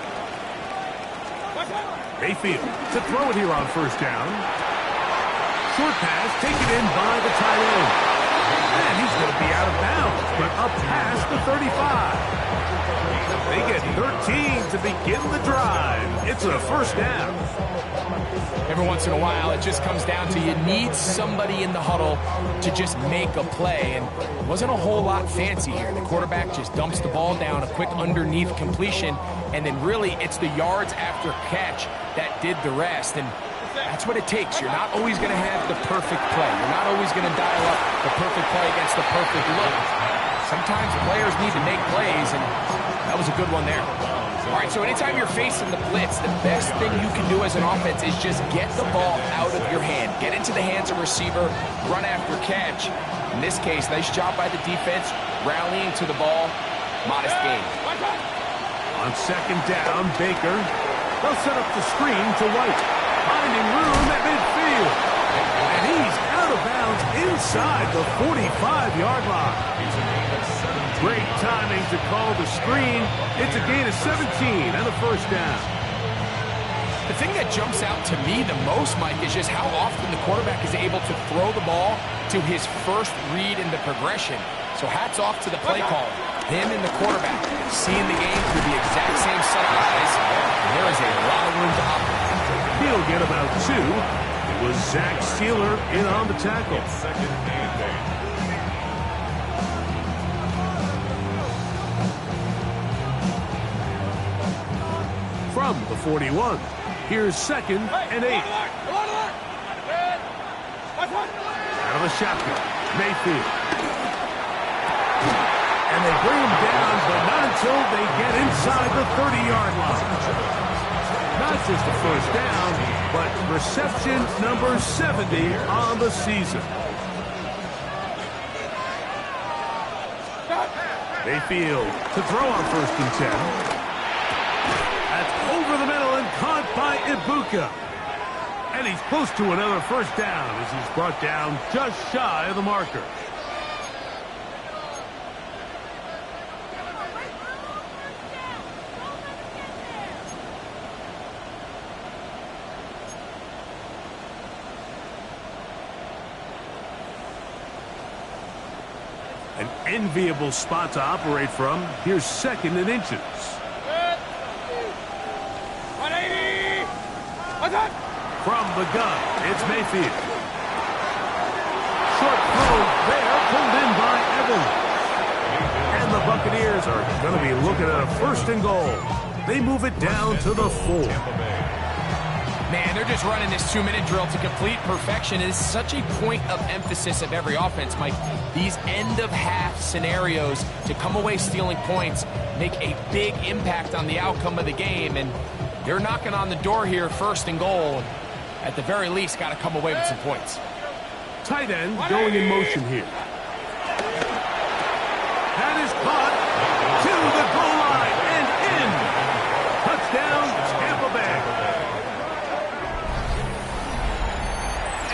[SPEAKER 8] Mayfield to throw it here on first down. Short pass taken in by the tight end. And he's going to be out of bounds, but up past the 35. They get 13 to begin the drive. It's a first down.
[SPEAKER 9] Every once in a while, it just comes down to you need somebody in the huddle to just make a play. And it wasn't a whole lot fancy here. The quarterback just dumps the ball down, a quick underneath completion, and then really it's the yards after catch that did the rest. And that's what it takes. You're not always going to have the perfect play. You're not always going to dial up the perfect play against the perfect look. Sometimes players need to make plays, and that was a good one there. All right, so anytime you're facing the blitz, the best thing you can do as an offense is just get the ball out of your hand. Get into the hands of receiver, run after catch. In this case, nice job by the defense, rallying to the ball. Modest gain.
[SPEAKER 8] On second down, Baker. They'll set up the screen to White. Finding room at midfield. And he's out of bounds inside the 45-yard line. Great timing to call the screen. It's a gain of 17 and a first down.
[SPEAKER 9] The thing that jumps out to me the most, Mike, is just how often the quarterback is able to throw the ball to his first read in the progression. So hats off to the play caller. Him and the quarterback seeing the game through the exact same set of eyes. There is a lot of room to operate.
[SPEAKER 8] He'll get about 2. It was Zach Sealer in on the tackle.
[SPEAKER 3] Second and 8.
[SPEAKER 8] From the 41, here's second and 8. Out of the shotgun, Mayfield. And they bring him down, but not until they get inside the 30-yard line. Not just a first down, but reception number 70 on the season. Mayfield to throw on first and 10. That's over the middle and caught by Ibuka. And he's close to another first down as he's brought down just shy of the marker. An enviable spot to operate from. Here's second and inches.
[SPEAKER 4] 180!
[SPEAKER 8] From the gun, it's Mayfield. Short throw there, pulled in by Evans. And the Buccaneers are going to be looking at a first and goal. They move it down to the 4.
[SPEAKER 9] Man, they're just running this 2-minute drill to complete perfection. It is such a point of emphasis of every offense, Mike. These end-of-half scenarios to come away stealing points make a big impact on the outcome of the game, and they're knocking on the door here, first and goal. at the very least, got to come away with some points.
[SPEAKER 8] Tight end going in motion here. That is caught to the goal line and in. Touchdown, Tampa Bay.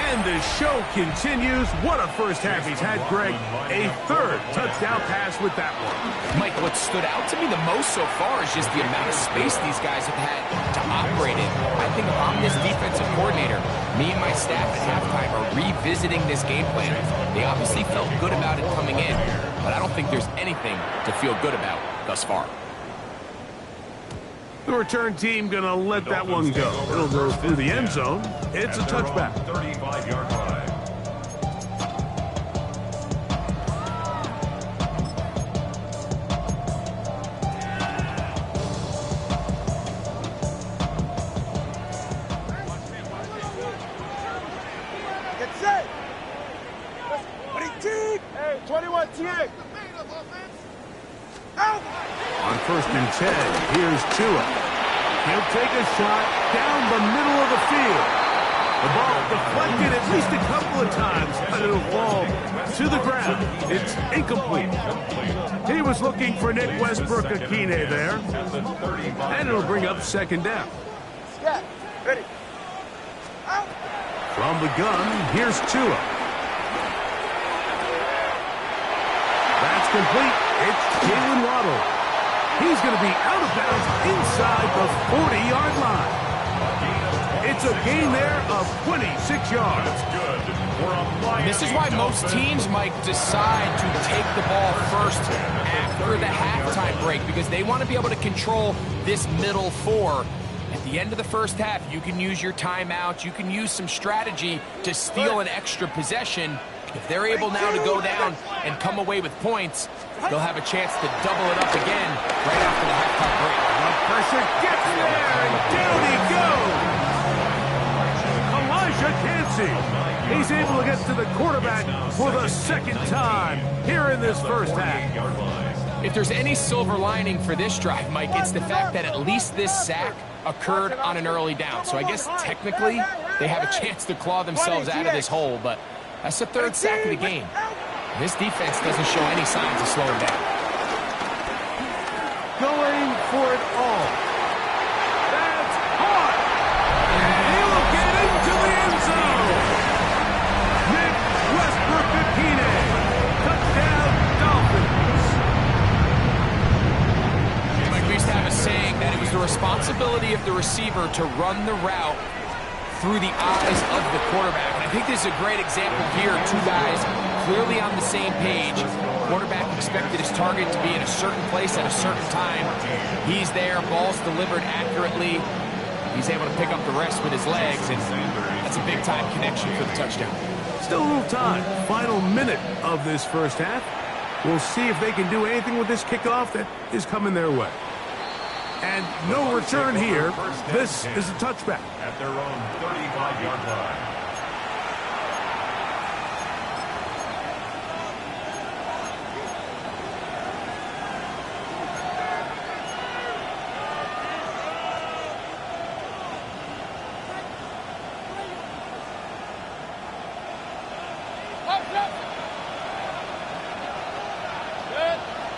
[SPEAKER 8] And the show continues. What a first half he's had, Greg. A third touchdown pass with that one.
[SPEAKER 9] Mike, what stood out to me the most so far is just the amount of space these guys have had to operate in. I think if I'm this defensive coordinator, me and my staff at halftime are revisiting this game plan. They obviously felt good about it coming in, but I don't think there's anything to feel good about thus far.
[SPEAKER 8] The return team going to let that one go. It'll go through the end zone. It's a touchback.
[SPEAKER 3] 35-yard line.
[SPEAKER 4] Get set. Hey, 21 TA. Out.
[SPEAKER 8] On 1st and 10, here's Tua. He'll take a shot down the middle of the field. The ball deflected at least a couple of times, but it'll fall to the ground. It's incomplete. He was looking for Nick Westbrook-Akine there. And it'll bring up 2nd down.
[SPEAKER 4] Scat. Ready. Out.
[SPEAKER 8] From the gun, here's Tua. That's complete. It's Jalen Waddle. He's going to be out of bounds inside the 40-yard line. It's a gain there of 26 yards.
[SPEAKER 9] This is why most teams, Mike, decide to take the ball first after the halftime break, because they want to be able to control this middle 4. At the end of the first half, you can use your timeouts. You can use some strategy to steal an extra possession. If they're able now to go down and come away with points, they'll have a chance to double it up again right after the halftime break.
[SPEAKER 8] Pressure gets there, and down he goes. Elijah Cansey. He's able to get to the quarterback for the 2nd time here in this first half.
[SPEAKER 9] If there's any silver lining for this drive, Mike, it's the fact that at least this sack occurred on an early down. So I guess technically they have a chance to claw themselves out of this hole, but that's the 3rd sack of the game. This defense doesn't show any signs of slowing down.
[SPEAKER 8] Going for it all. That's hard. And he'll get into the end zone. Nick Westbrook-Akine. Touchdown, Dolphins.
[SPEAKER 9] Mike, we used to have a saying that it was the responsibility of the receiver to run the route through the eyes of the quarterback. And I think this is a great example here. 2 guys clearly on the same page. Quarterback expected his target to be in a certain place at a certain time. He's there. Ball's delivered accurately. He's able to pick up the rest with his legs, and that's a big-time connection for the touchdown.
[SPEAKER 8] Still a little time. Final minute of this first half. We'll see if they can do anything with this kickoff that is coming their way. And no return here. This is a touchback.
[SPEAKER 3] At their own 35-yard line.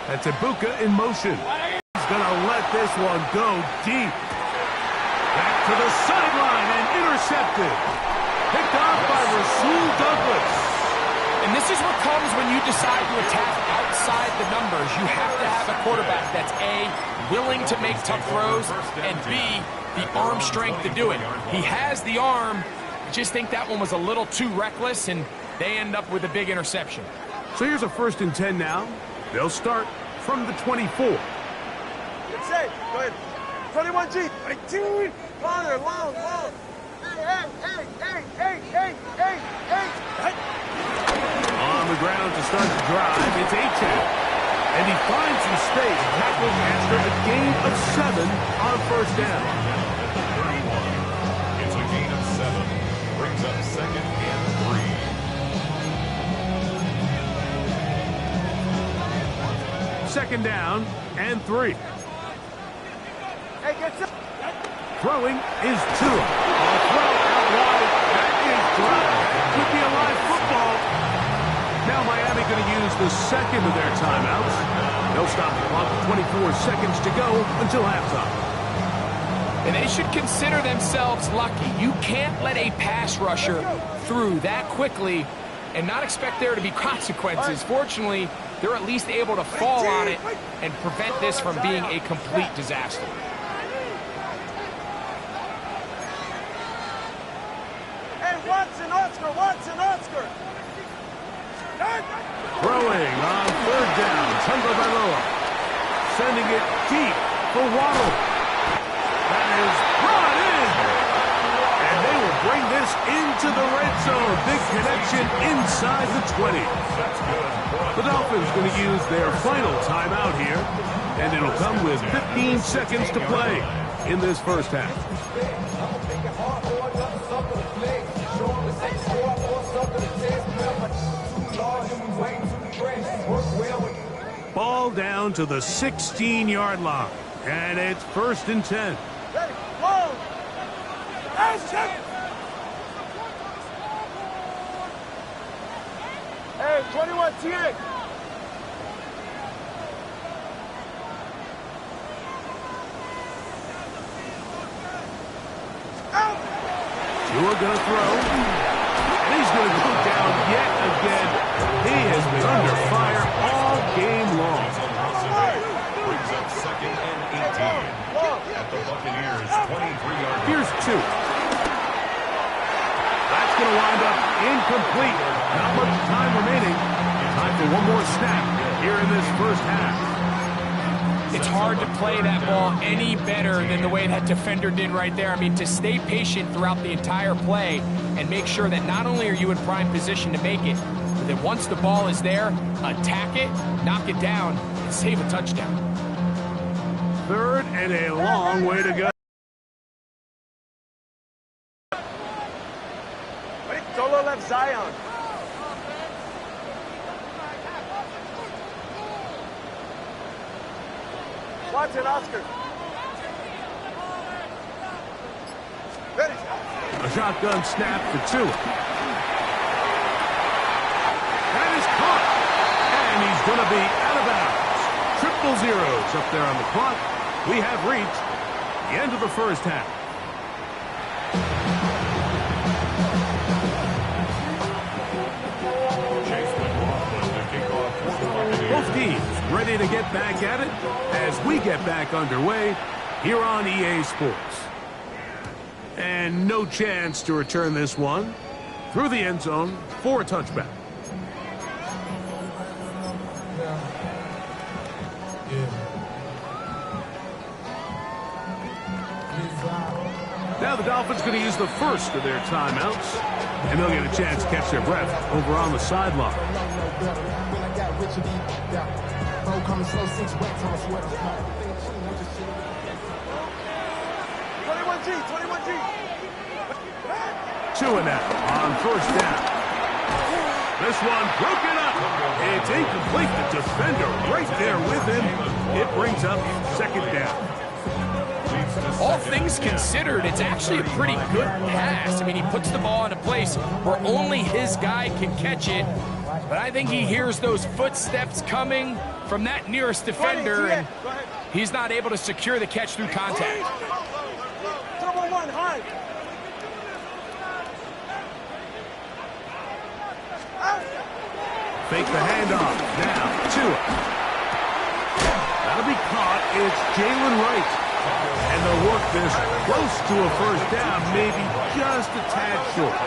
[SPEAKER 8] That's Ibuka in motion. He's going to let this one go deep. Back to the sideline and intercepted. Picked off by Rasul Douglas.
[SPEAKER 9] And this is what comes when you decide to attack outside the numbers. You have to have a quarterback that's A, willing to make tough throws, and B, the arm strength to do it. He has the arm. I just think that one was a little too reckless, and they end up with a big interception.
[SPEAKER 8] So here's a 1st and 10 now. They'll start from the 24.
[SPEAKER 4] Get safe. Go ahead. 21G. 18. Longer, long. Hey.
[SPEAKER 8] On the ground to start the drive, it's Achane. And he finds some space, tackling after a gain of 7 on 1st down.
[SPEAKER 3] 31. It's a gain of 7. Brings up 2nd and 3.
[SPEAKER 8] 2nd down and 3.
[SPEAKER 4] Hey, get set.
[SPEAKER 8] Throwing is Tua. A throw out wide second of their timeouts. They'll stop the clock with 24 seconds to go until halftime.
[SPEAKER 9] And they should consider themselves lucky. You can't let a pass rusher through that quickly and not expect there to be consequences. Fortunately, they're at least able to fall on it and prevent this from being a complete disaster.
[SPEAKER 4] Hey, Watson, Oscar.
[SPEAKER 8] Throwing on third down. Tagovailoa sending it deep for Waddle. That is brought in. And they will bring this into the red zone. Big connection inside the 20. The Dolphins going to use their final timeout here. And it'll come with 15 seconds to play in this first half. Ball down to the 16-yard line. And it's 1st and 10.
[SPEAKER 4] Ready, long. Hey, 21 TA.
[SPEAKER 8] Tua going to throw. And he's going to go down yet again. He has been under fire all game long.
[SPEAKER 3] Brings up 2nd and 18 at the Buccaneers' 23-yard.
[SPEAKER 8] Here's 2. That's going to wind up incomplete. Not much time remaining. Time for one more snap here in this first half.
[SPEAKER 9] It's hard to play that ball any better than the way that defender did right there. I mean, to stay patient throughout the entire play and make sure that not only are you in prime position to make it, but that once the ball is there, attack it, knock it down, and save a touchdown.
[SPEAKER 8] 3rd and a long way to go.
[SPEAKER 4] Solo left Zion. Watson, Oscar. Ready.
[SPEAKER 8] A shotgun snap for Tua. That is caught. And he's going to be out of bounds. Triple zeros up there on the clock. We have reached the end of the first half. Both teams ready to get back at it as we get back underway here on EA Sports. And no chance to return this one through the end zone for a touchback. Now the Dolphins going to use the first of their timeouts, and they'll get a chance to catch their breath over on the sideline.
[SPEAKER 4] 21G.
[SPEAKER 8] 2 and out on 1st down. This one broken up. It's incomplete. The defender right there with him. It brings up 2nd down.
[SPEAKER 9] All things considered, it's actually a pretty good pass. I mean, he puts the ball in a place where only his guy can catch it. But I think he hears those footsteps coming from that nearest defender, and he's not able to secure the catch through contact.
[SPEAKER 4] Double one, high.
[SPEAKER 8] Fake the handoff. Now, Tua. That'll be caught. It's Jalen Wright. And they'll work this close to a 1st down, maybe just a tad short.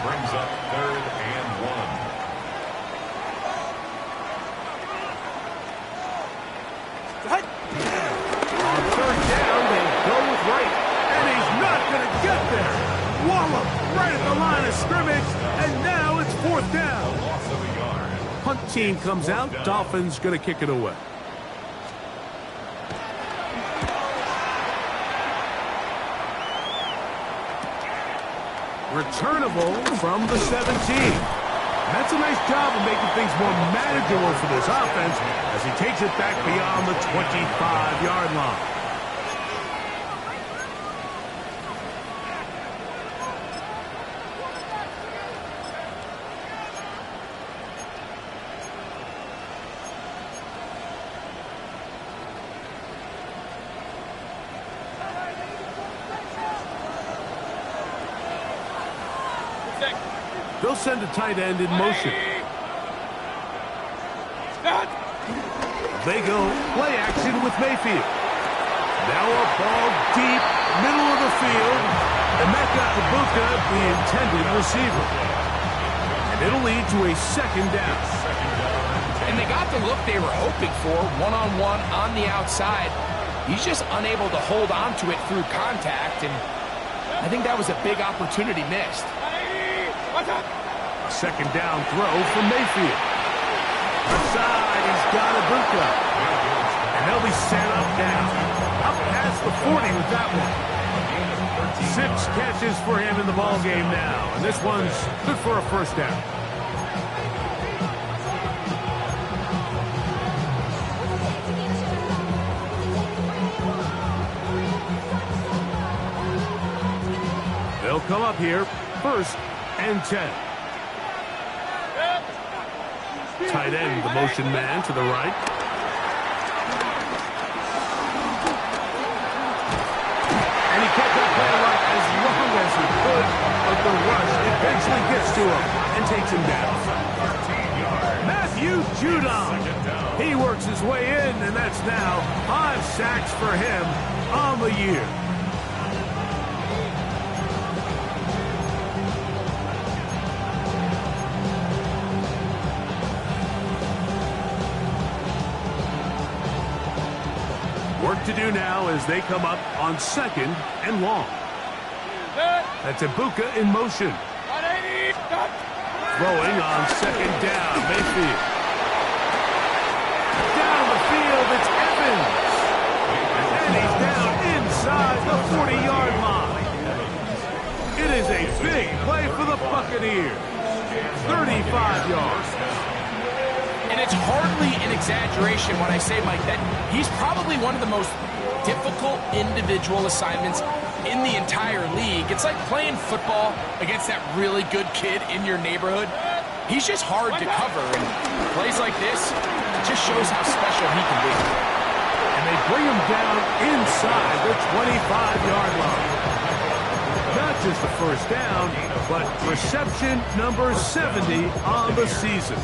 [SPEAKER 3] Brings up 3rd and 1.
[SPEAKER 8] On 3rd down, they go with Wright. And he's not going to get there. Wallop right at the line of scrimmage. And now it's 4th down. Punt team comes out. Dolphins going to kick it away. Returnable from the 17. That's a nice job of making things more manageable for this offense as he takes it back beyond the 25-yard line. They'll send a tight end in motion. They go play action with Mayfield. Now a ball deep, middle of the field. Emeka Ibuka, the intended receiver. And it'll lead to a second down.
[SPEAKER 9] And they got the look they were hoping for, one-on-one on the outside. He's just unable to hold on to it through contact, and I think that was a big opportunity missed.
[SPEAKER 8] Second down throw from Mayfield. Outside, he's got Ibuka. And they'll be set up now. Up past the 40 with that one. 6 catches for him in the ball game now. And this one's good for a first down. They'll come up here, 1st and 10. Tight end, the motion man to the right. And he kept that play right as long as he could, but the rush eventually gets to him and takes him down. Matthew Judon. He works his way in, and that's now 5 sacks for him on the year. Work to do now as they come up on 2nd and long. That's Ibuka in motion. Throwing on 2nd down, Mayfield. Down the field, it's Evans. And he's down inside the 40-yard line. It is a big play for the Buccaneers. 35 yards.
[SPEAKER 9] And it's hardly an exaggeration when I say, Mike, that he's probably one of the most difficult individual assignments in the entire league. It's like playing football against that really good kid in your neighborhood. He's just hard to cover, and plays like this, it just shows how special he can be.
[SPEAKER 8] And they bring him down inside the 25-yard line. Not just the first down, but reception number 70 on the season.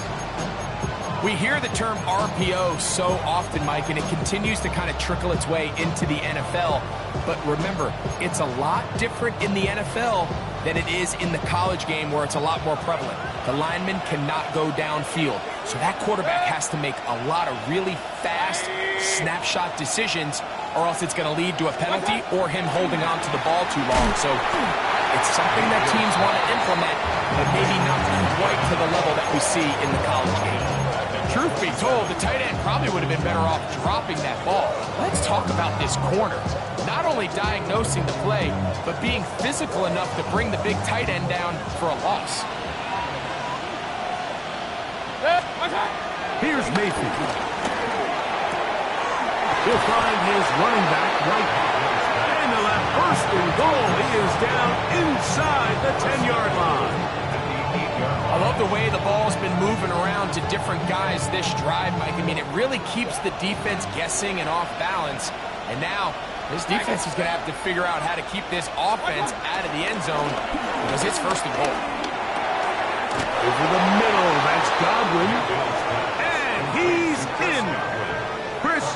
[SPEAKER 9] We hear the term RPO so often, Mike, and it continues to kind of trickle its way into the NFL. But remember, it's a lot different in the NFL than it is in the college game where it's a lot more prevalent. The lineman cannot go downfield, so that quarterback has to make a lot of really fast snapshot decisions, or else it's going to lead to a penalty or him holding on to the ball too long. So it's something that teams want to implement, but maybe not quite to the level that we see in the college game. Truth be told, the tight end probably would have been better off dropping that ball. Let's talk about this corner. Not only diagnosing the play, but being physical enough to bring the big tight end down for a loss.
[SPEAKER 8] Here's Mayfield. He'll find his running back right. And the left first and goal. He is down inside the 10-yard line.
[SPEAKER 9] I love the way the ball's been moving around to different guys this drive, Mike. I mean, it really keeps the defense guessing and off balance. And now, this defense is going to have to figure out how to keep this offense out of the end zone because it's 1st and goal.
[SPEAKER 8] Over the middle, that's Godwin. And he's in. Chris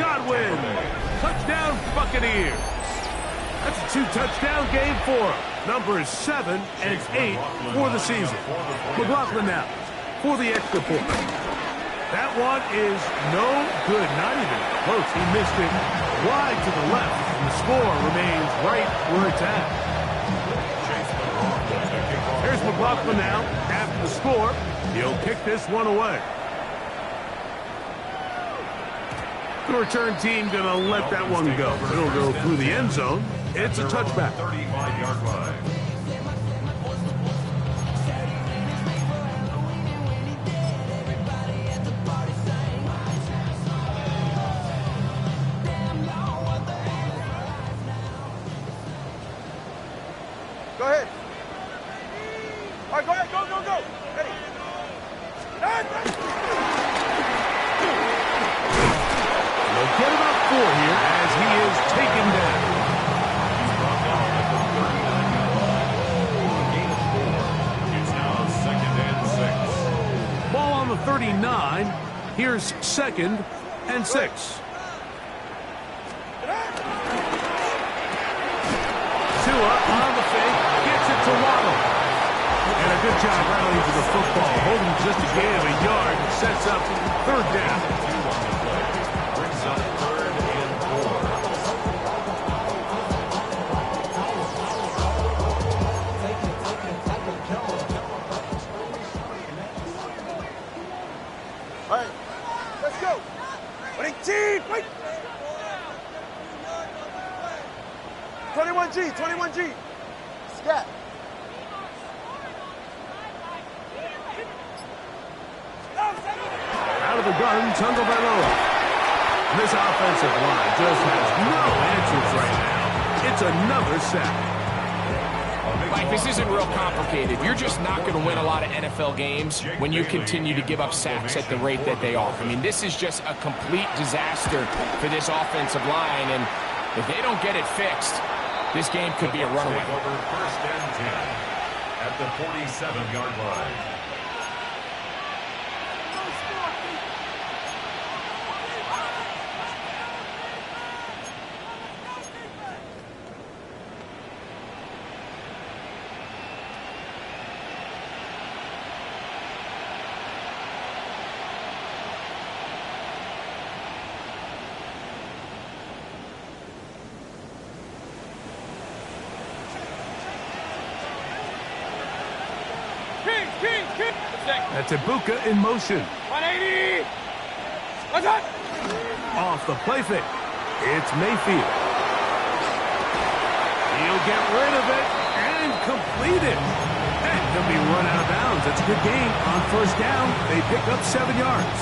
[SPEAKER 8] Godwin. Touchdown Buccaneers. That's a 2-touchdown game for him. Numbers 7 and 8 for the season. McLaughlin now for the extra point. That one is no good, not even close. He missed it wide to the left, and the score remains right where it's at. Here's McLaughlin now after the score. He'll kick this one away. The return team going to let that one go. It'll go through the end zone. It's a touchback.
[SPEAKER 3] 35-yard line.
[SPEAKER 4] Go ahead. All right, go ahead. Go. Ready.
[SPEAKER 8] They'll get about 4 here as he is taken down. 39. Here's 2nd and 6. Tua on the fake, gets it to Waddle. And a good job rallying to the football, holding just a gain of a yard, and sets up 3rd down.
[SPEAKER 3] Brings up 3rd and 4.
[SPEAKER 4] All right, let's go. Winning team, wait. 21G, 21G. Scat.
[SPEAKER 8] Out of the gun, Tagovailoa. This offensive line just has no answers right now. It's another sack.
[SPEAKER 9] Mike, this isn't real complicated. You're just not going to win a lot of NFL games when you continue to give up sacks at the rate that they are. I mean, this is just a complete disaster for this offensive line, and if they don't get it fixed, this game could be a runaway.
[SPEAKER 3] Over 1st and 10 at the 47-yard line.
[SPEAKER 8] That's Ibuka in motion.
[SPEAKER 4] 180. What's that?
[SPEAKER 8] Off the play fake. It's Mayfield. He'll get rid of it and complete it. And he'll be run out of bounds. That's a good gain. On 1st down, they pick up 7 yards.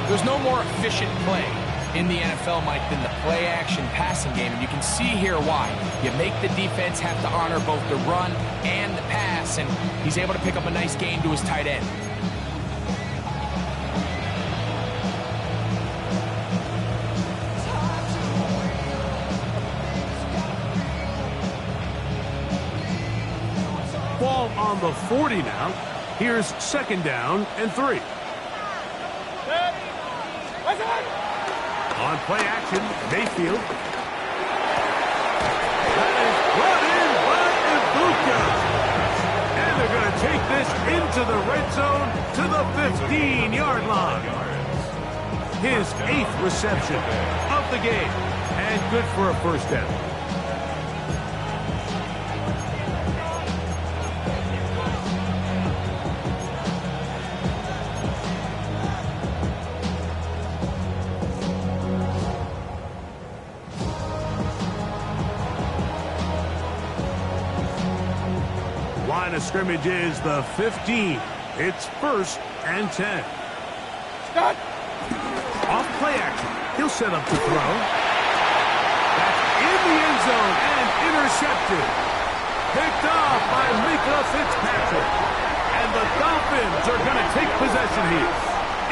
[SPEAKER 9] There's no more efficient play in the NFL, Mike, than the play-action passing game, and you can see here why. You make the defense have to honor both the run and the pass, and he's able to pick up a nice gain to his tight end.
[SPEAKER 8] Ball on the 40 now. Here's 2nd down and 3. On play action, Mayfield. That is brought in by Ibuka. And they're going to take this into the red zone to the 15-yard line. His 8th reception of the game. And good for a 1st down. Line of scrimmage is the 15. It's 1st and 10.
[SPEAKER 4] Start.
[SPEAKER 8] Off play action. He'll set up to throw. That's in the end zone and intercepted. Picked off by Mika Fitzpatrick. And the Dolphins are going to take possession here.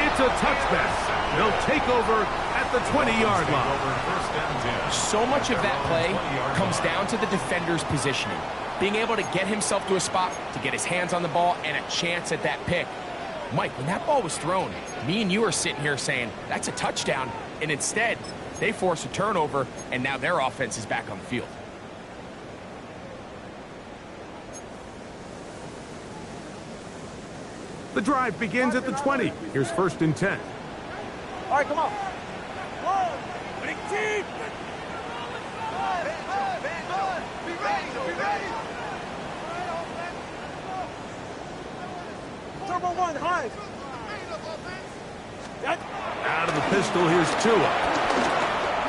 [SPEAKER 8] It's a touchback. They'll take over at the 20-yard line.
[SPEAKER 9] So much of that play comes down to the defender's positioning. Being able to get himself to a spot, to get his hands on the ball, and a chance at that pick. Mike, when that ball was thrown, me and you are sitting here saying, that's a touchdown, and instead, they force a turnover, and now their offense is back on the field.
[SPEAKER 8] The drive begins at the 20. Here's 1st and 10.
[SPEAKER 4] All right, come on. Winning team. Be ready. Turbo 1, Hines.
[SPEAKER 8] Out of the pistol, here's Tua.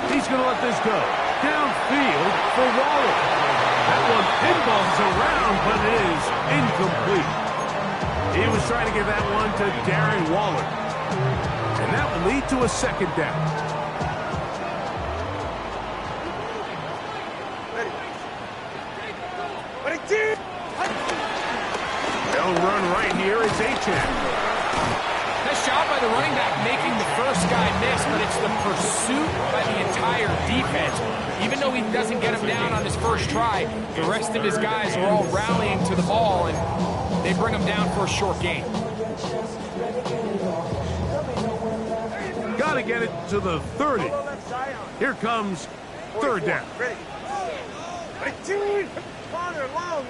[SPEAKER 8] He's going to let this go. Downfield for Waller. That one pinballs around, but it is incomplete. He was trying to give that one to Darren Waller. And that will lead to a 2nd down. They'll run right here. It's Achane.
[SPEAKER 9] Nice job by the running back making the first guy miss, but it's the pursuit by the entire defense. Even though he doesn't get him down on his first try, the rest of his guys are all rallying to the ball, and they bring him down for a short gain.
[SPEAKER 8] Got to get it to the 30. Here comes third down.
[SPEAKER 4] Ready. 18. Corner, long.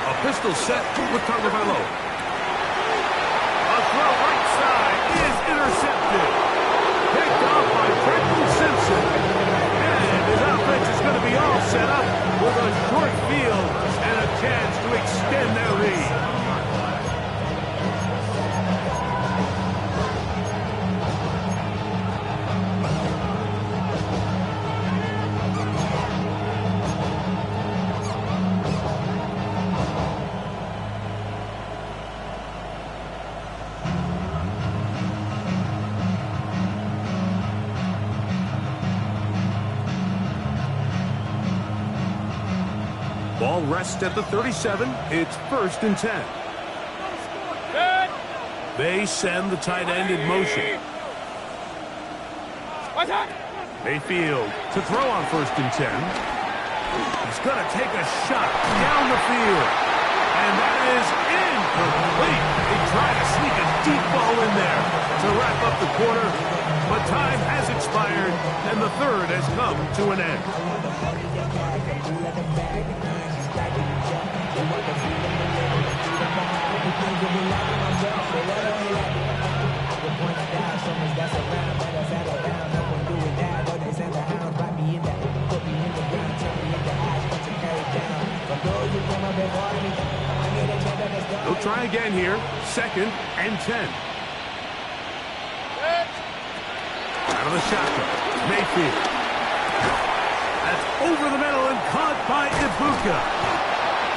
[SPEAKER 8] A pistol set with Tagovailoa. A throw right side is intercepted. Picked off by Trenton Simpson. And his offense is going to be all set up with a short field and a chance to extend their lead. Ball rests at the 37. It's 1st and 10. They send the tight end in motion. Mayfield to throw on 1st and 10. He's going to take a shot down the field. And that is incomplete. They try to sneak a deep ball in there to wrap up the quarter. But time has expired, and the third has come to an end. They'll try again here. 2nd and 10. Out of the shotgun. Mayfield. That's over the middle and caught by Ibuka.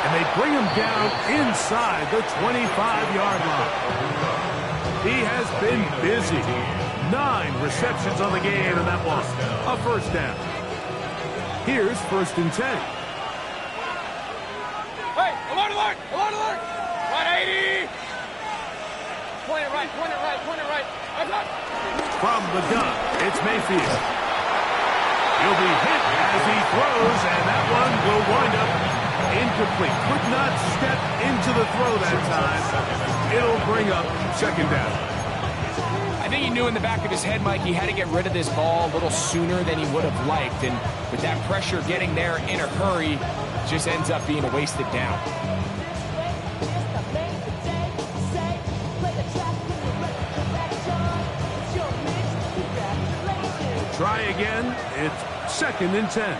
[SPEAKER 8] And they bring him down inside the 25-yard line. He has been busy. 9 receptions on the game, and that was a 1st down. Here's 1st and 10.
[SPEAKER 9] Hey, alert! 180! Point it right.
[SPEAKER 8] From the gun, it's Mayfield. He'll be hit as he throws, and that one will wind up incomplete. Could not step into the throw that time. It'll bring up 2nd down.
[SPEAKER 9] I think he knew in the back of his head, Mike, he had to get rid of this ball a little sooner than he would have liked. And with that pressure getting there in a hurry, it just ends up being a wasted down.
[SPEAKER 8] Try again. It's 2nd and 10.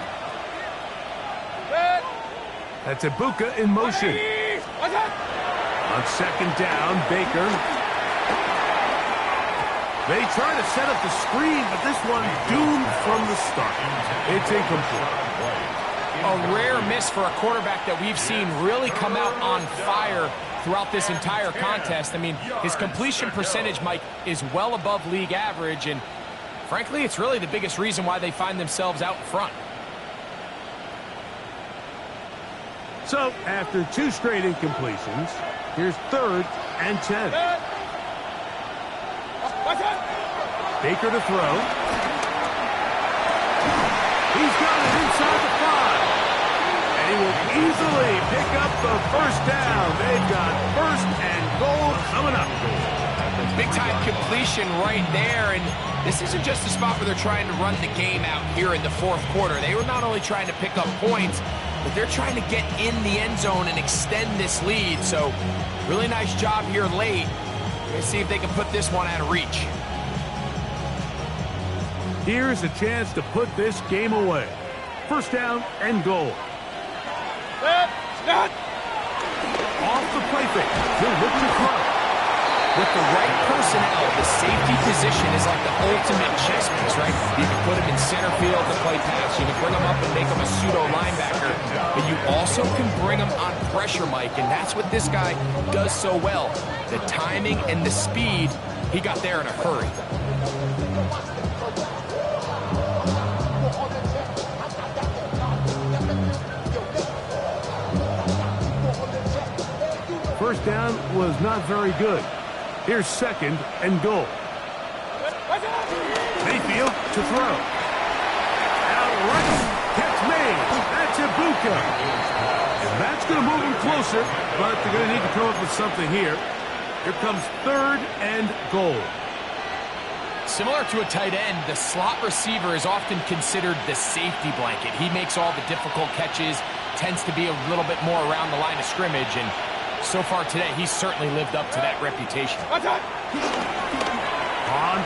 [SPEAKER 8] That's Ibuka in motion. On 2nd down, Baker. They try to set up the screen, but this one doomed from the start. It's incomplete.
[SPEAKER 9] A rare miss for a quarterback that we've seen really come out on fire throughout this entire contest. I mean, his completion percentage, Mike, is well above league average, and frankly, it's really the biggest reason why they find themselves out in front.
[SPEAKER 8] So, after 2 straight incompletions, here's 3rd and 10. Baker to throw. He's got it inside the 5. And he will easily pick up the 1st down. They've got 1st and goal coming up.
[SPEAKER 9] Big-time completion right there, and this isn't just a spot where they're trying to run the game out here in the 4th quarter. They were not only trying to pick up points, but they're trying to get in the end zone and extend this lead. So, really nice job here late. Let's see if they can put this one out of reach.
[SPEAKER 8] Here's a chance to put this game away. 1st down and goal. Off the play fake. He'll look to throw.
[SPEAKER 9] With the right personnel, the safety position is like the ultimate chess piece, right? You can put him in center field to play pass. You can bring him up and make him a pseudo linebacker. But you also can bring him on pressure, Mike, and that's what this guy does so well. The timing and the speed, he got there in a hurry.
[SPEAKER 8] First down was not very good. Here's 2nd and goal. Mayfield to throw. Out right. Catch made. That's Ibuka. And that's going to move him closer, but they're going to need to come up with something here. Here comes 3rd and goal.
[SPEAKER 9] Similar to a tight end, the slot receiver is often considered the safety blanket. He makes all the difficult catches, tends to be a little bit more around the line of scrimmage, and so far today, he's certainly lived up to that reputation.
[SPEAKER 8] On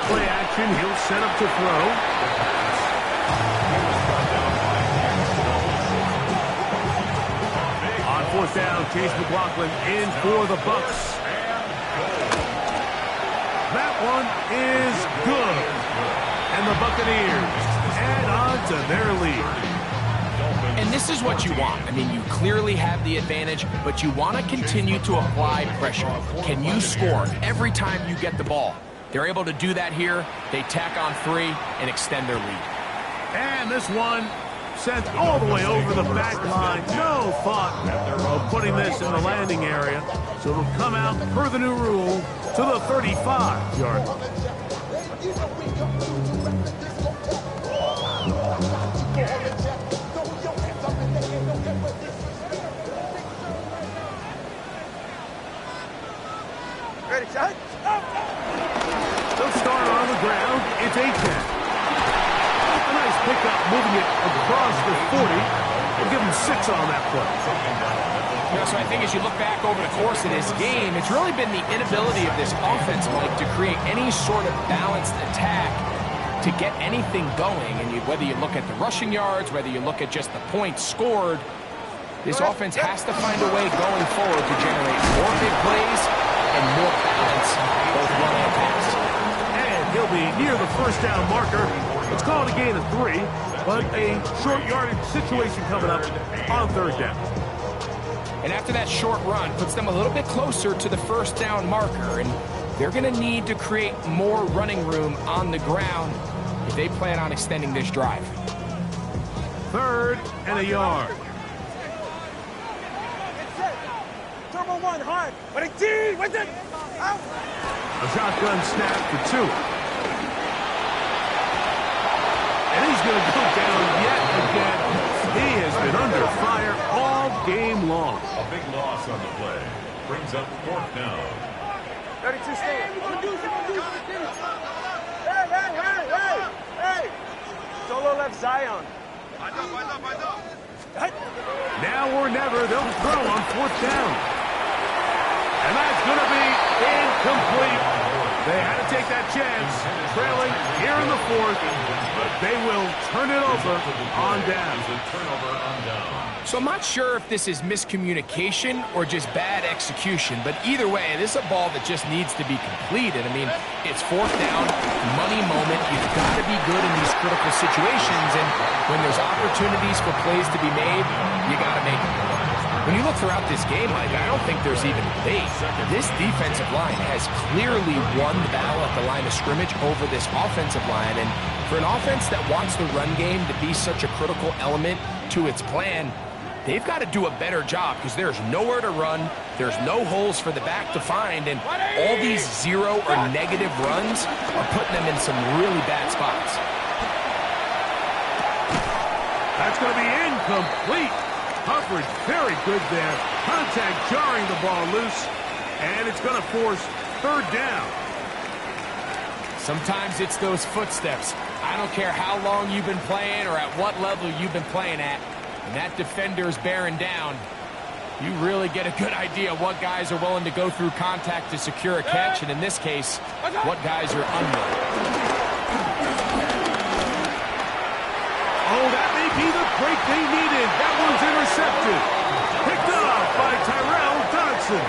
[SPEAKER 8] play action, he'll set up to throw. On 4th down, Chase McLaughlin in for the Bucs. That one is good. And the Buccaneers add on to their lead.
[SPEAKER 9] And this is what you want. I mean, you clearly have the advantage, but you want to continue to apply pressure. Can you score every time you get the ball? They're able to do that here. They tack on 3 and extend their lead.
[SPEAKER 8] And this one sent all the way over the back line. No thought of putting this in the landing area. So it'll come out per the new rule to the 35-yard line.
[SPEAKER 4] Ready, shot.
[SPEAKER 8] They'll start on the ground. It's 8-10. A nice pickup, moving it across the 40. We'll give them 6 on that play.
[SPEAKER 9] Yeah, so I think as you look back over the course of this game, it's really been the inability of this offense, Mike, to create any sort of balanced attack to get anything going. And whether you look at the rushing yards, whether you look at just the points scored, this offense has to find a way going forward to generate more big plays and more balance, both run and pass.
[SPEAKER 8] And he'll be near the 1st down marker. Let's call it a gain of 3, but a short yardage situation coming up on 3rd down.
[SPEAKER 9] And after that short run, puts them a little bit closer to the 1st down marker, and they're going to need to create more running room on the ground if they plan on extending this drive.
[SPEAKER 8] 3rd and a yard.
[SPEAKER 4] Turbo 1, hard. But a T, with it. Out.
[SPEAKER 8] A shotgun snap for 2. And he's going to go down yet again. He has been under fire all game long.
[SPEAKER 3] A big loss on the play. Brings up 4th down.
[SPEAKER 4] 32 stand. Hey. Solo left Zion.
[SPEAKER 8] Now or never, they'll throw on 4th down. And that's going to be incomplete. They had to take that chance, trailing here in the 4th, but they will turn it over on down.
[SPEAKER 9] So I'm not sure if this is miscommunication or just bad execution, but either way, this is a ball that just needs to be completed. I mean, it's 4th down, money moment. You've got to be good in these critical situations, and when there's opportunities for plays to be made, you got to make them. When you look throughout this game, Mike, I don't think there's even debate. This defensive line has clearly won the battle at the line of scrimmage over this offensive line, and for an offense that wants the run game to be such a critical element to its plan, they've got to do a better job because there's nowhere to run, there's no holes for the back to find, and all these 0 or negative runs are putting them in some really bad spots.
[SPEAKER 8] That's going to be incomplete. Coverage very good there. Contact jarring the ball loose, and it's going to force 3rd down.
[SPEAKER 9] Sometimes it's those footsteps. I don't care how long you've been playing or at what level you've been playing at. When that defender's bearing down, you really get a good idea of what guys are willing to go through contact to secure a catch, and in this case, what guys are unwilling.
[SPEAKER 8] Oh, that may be the break they needed. That one's intercepted. Picked up by Tyrell Dodson.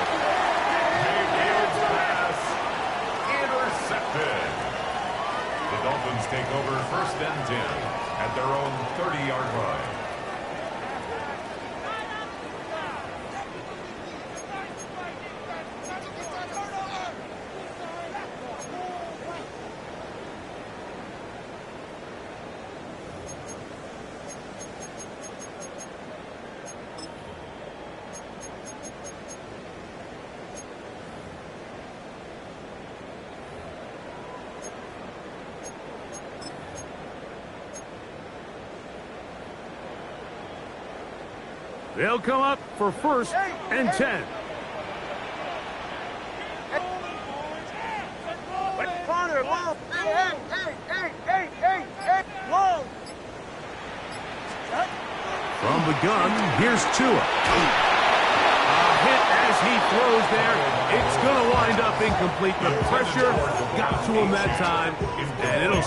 [SPEAKER 3] Pass intercepted. The Dolphins take over 1st and 10 at their own 30-yard line.
[SPEAKER 8] They'll come up for 1st and 10.
[SPEAKER 4] Hey, long.
[SPEAKER 8] From the gun, here's Tua. A hit as he throws there. It's going to wind up incomplete. The pressure got to him that time, and it'll...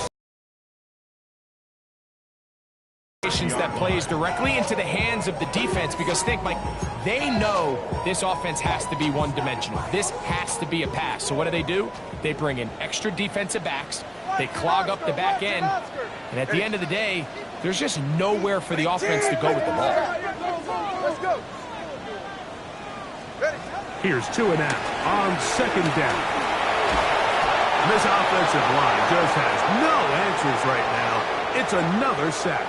[SPEAKER 9] that plays directly into the hands of the defense, because think, Mike, they know this offense has to be one-dimensional. This has to be a pass. So what do? They bring in extra defensive backs. They clog up the back end. And at the end of the day, there's just nowhere for the offense to go with the ball.
[SPEAKER 4] Let's go.
[SPEAKER 8] Here's Tua now on second down. This offensive line just has no answers right now. It's another sack.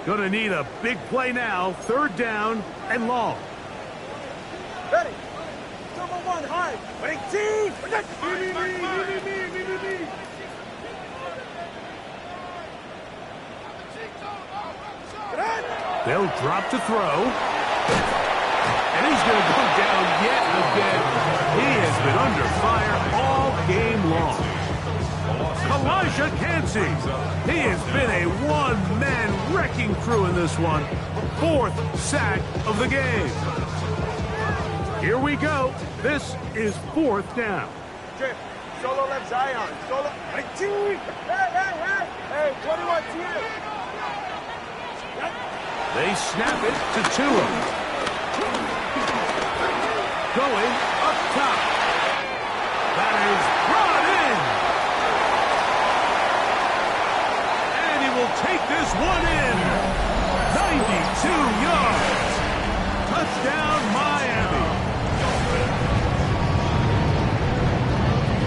[SPEAKER 8] Gonna need a big play now. Third down and long.
[SPEAKER 4] Ready. Number one, high. 18.
[SPEAKER 8] They'll drop to throw. And he's gonna go down yet again. He has been under fire all game long. Elijah Cansey. He has been a one-man wrecking crew in this one. Fourth sack of the game. Here we go. This is fourth down.
[SPEAKER 4] Jim, solo left Zion. Solo. 19. Hey, 21 here.
[SPEAKER 8] They snap it to Tua. Going up top. That is brought in. And he will take this one in. 92 yards. Touchdown, Miami.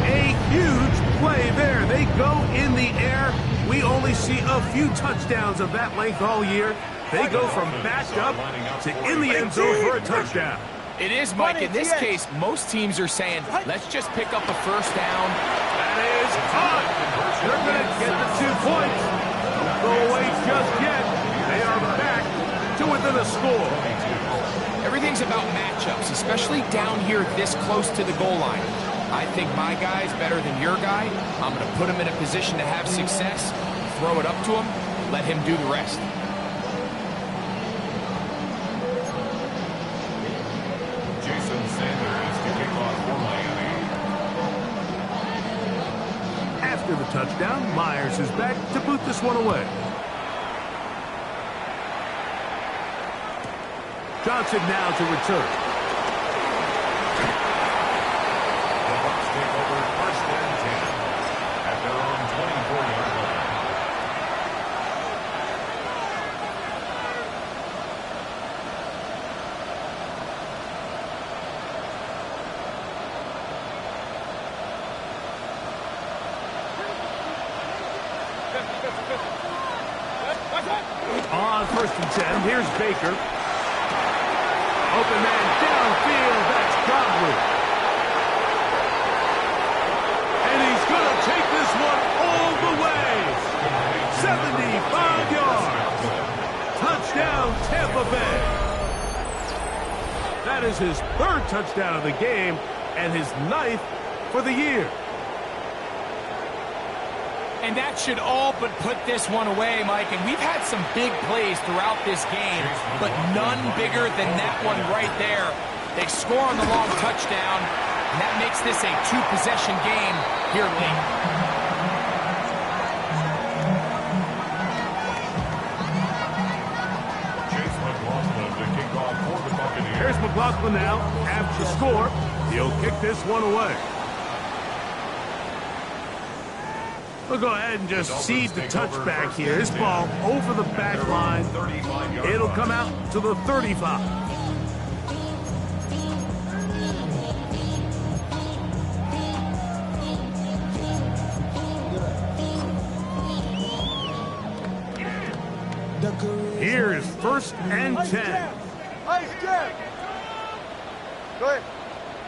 [SPEAKER 8] A huge play there. They go in the air. We only see a few touchdowns of that length all year. They go from backed up to in the end zone for a touchdown.
[SPEAKER 9] It is, Mike. In this case, most teams are saying, let's just pick up a first down.
[SPEAKER 8] That is caught. They're going to get the 2 points. Don't go away just yet. They are back to within a score.
[SPEAKER 9] Everything's about matchups, especially down here this close to the goal line. I think my guy's better than your guy. I'm going to put him in a position to have success, throw it up to him, let him do the rest.
[SPEAKER 8] After the touchdown, Myers is back to boot this one away. Johnson now to return.
[SPEAKER 3] The Bucs take over first and 10 at their own 24-yard line.
[SPEAKER 8] On first and 10, here's Baker. Open man downfield, that's Godwin. And he's going to take this one all the way. 75 yards. Touchdown, Tampa Bay. That is his third touchdown of the game and his 9th for the year.
[SPEAKER 9] And that should all but put this one away, Mike. And we've had some big plays throughout this game, but none bigger than that one right there. They score on the long touchdown, and that makes this a 2-possession game here late.
[SPEAKER 3] Chase McLaughlin to kick off for the Buccaneers.
[SPEAKER 8] Here's McLaughlin now. After the score, he'll kick this one away. We'll go ahead and just cede the touchback here. This ball over the back line. It'll come out to the 35. Here is first and 10.
[SPEAKER 4] Nice jab. Go ahead.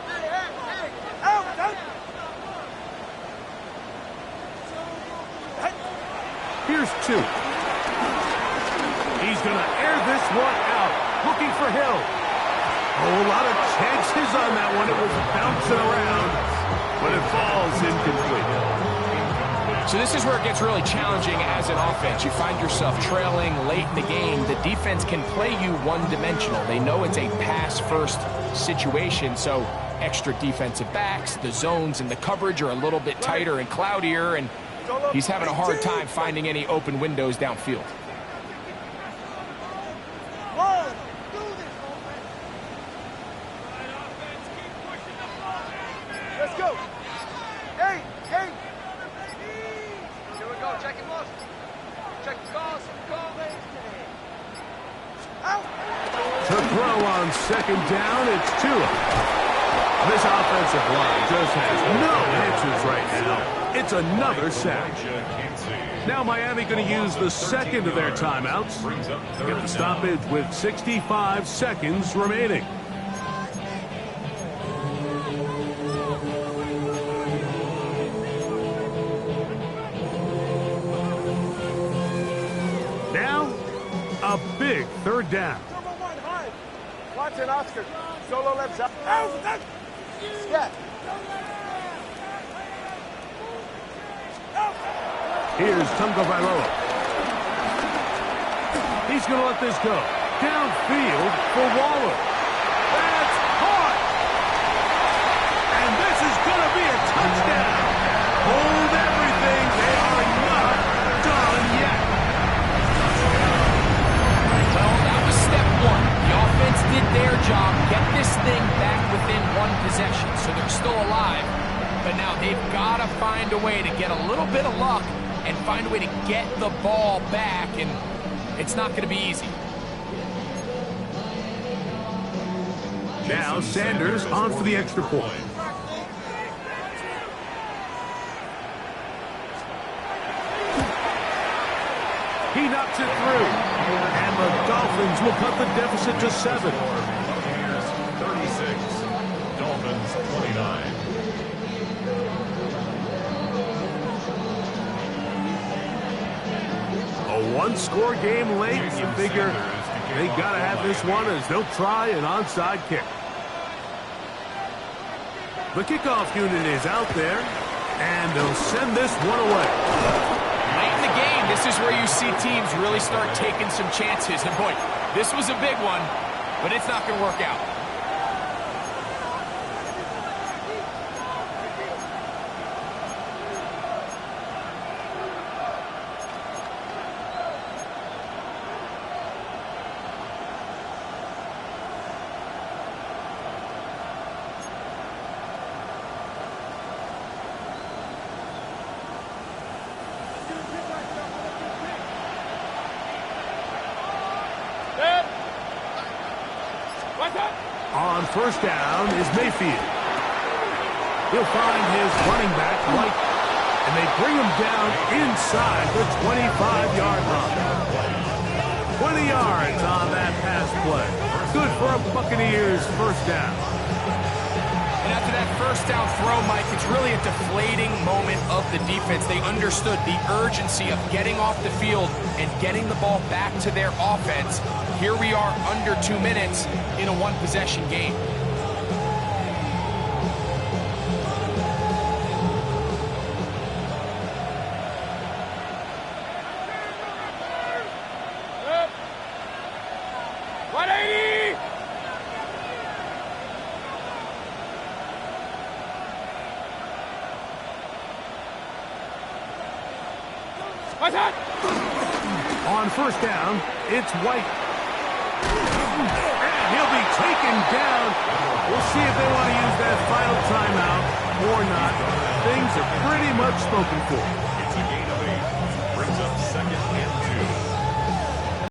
[SPEAKER 4] Hey, out.
[SPEAKER 8] Here's 2. He's going to air this one out. Looking for Hill. Oh, a lot of chances on that one. It was bouncing around, but it falls incomplete.
[SPEAKER 9] So this is where it gets really challenging as an offense. You find yourself trailing late in the game. The defense can play you one-dimensional. They know it's a pass-first situation, so extra defensive backs, the zones and the coverage are a little bit tighter and cloudier, and he's having a hard time finding any open windows downfield.
[SPEAKER 4] Let's go. Hey, hey. Here we go. Check him out. Check the calls. Out.
[SPEAKER 8] To throw on second down, it's Tua. This offensive line just has no answers right now. It's another sack. Now Miami going to use the second of their timeouts. Get the stoppage with 65 seconds remaining. Now, a big third down.
[SPEAKER 4] Number 1, high. Watson, Oscar. Solo left side. Out. Scat.
[SPEAKER 8] Here's Tunga Vailoa. He's going to let this go. Downfield for Waller. That's caught. And this is going to be a touchdown. Hold everything. They are not done yet.
[SPEAKER 9] Well, that was step one. The offense did their job, get this thing back within one possession, so they're still alive. But now they've got to find a way to get a little bit of luck and find a way to get the ball back, and it's not going to be easy.
[SPEAKER 8] Now Sanders on for the extra point. He knocks it through, and the Dolphins will cut the deficit to 7.
[SPEAKER 3] Buccaneers 36, Dolphins 29.
[SPEAKER 8] A one-score game late, you figure they got to have this one as they'll try an onside kick. The kickoff unit is out there, and they'll send this one away.
[SPEAKER 9] Late in the game, this is where you see teams really start taking some chances. And boy, this was a big one, but it's not going to work out.
[SPEAKER 8] On first down is Mayfield. He'll find his running back, White, and they bring him down inside the 25-yard line. 20 yards on that pass play. Good for a Buccaneers first down.
[SPEAKER 9] And after that first down throw, Mike, it's really a deflating moment of the defense. They understood the urgency of getting off the field and getting the ball back to their offense. Here we are under 2 minutes in a one-possession game.
[SPEAKER 8] On first down, it's White. And he'll be taken down. We'll see if they want to use that final timeout or not. Things are pretty much spoken for.
[SPEAKER 3] It's a gain of 8. Brings up second and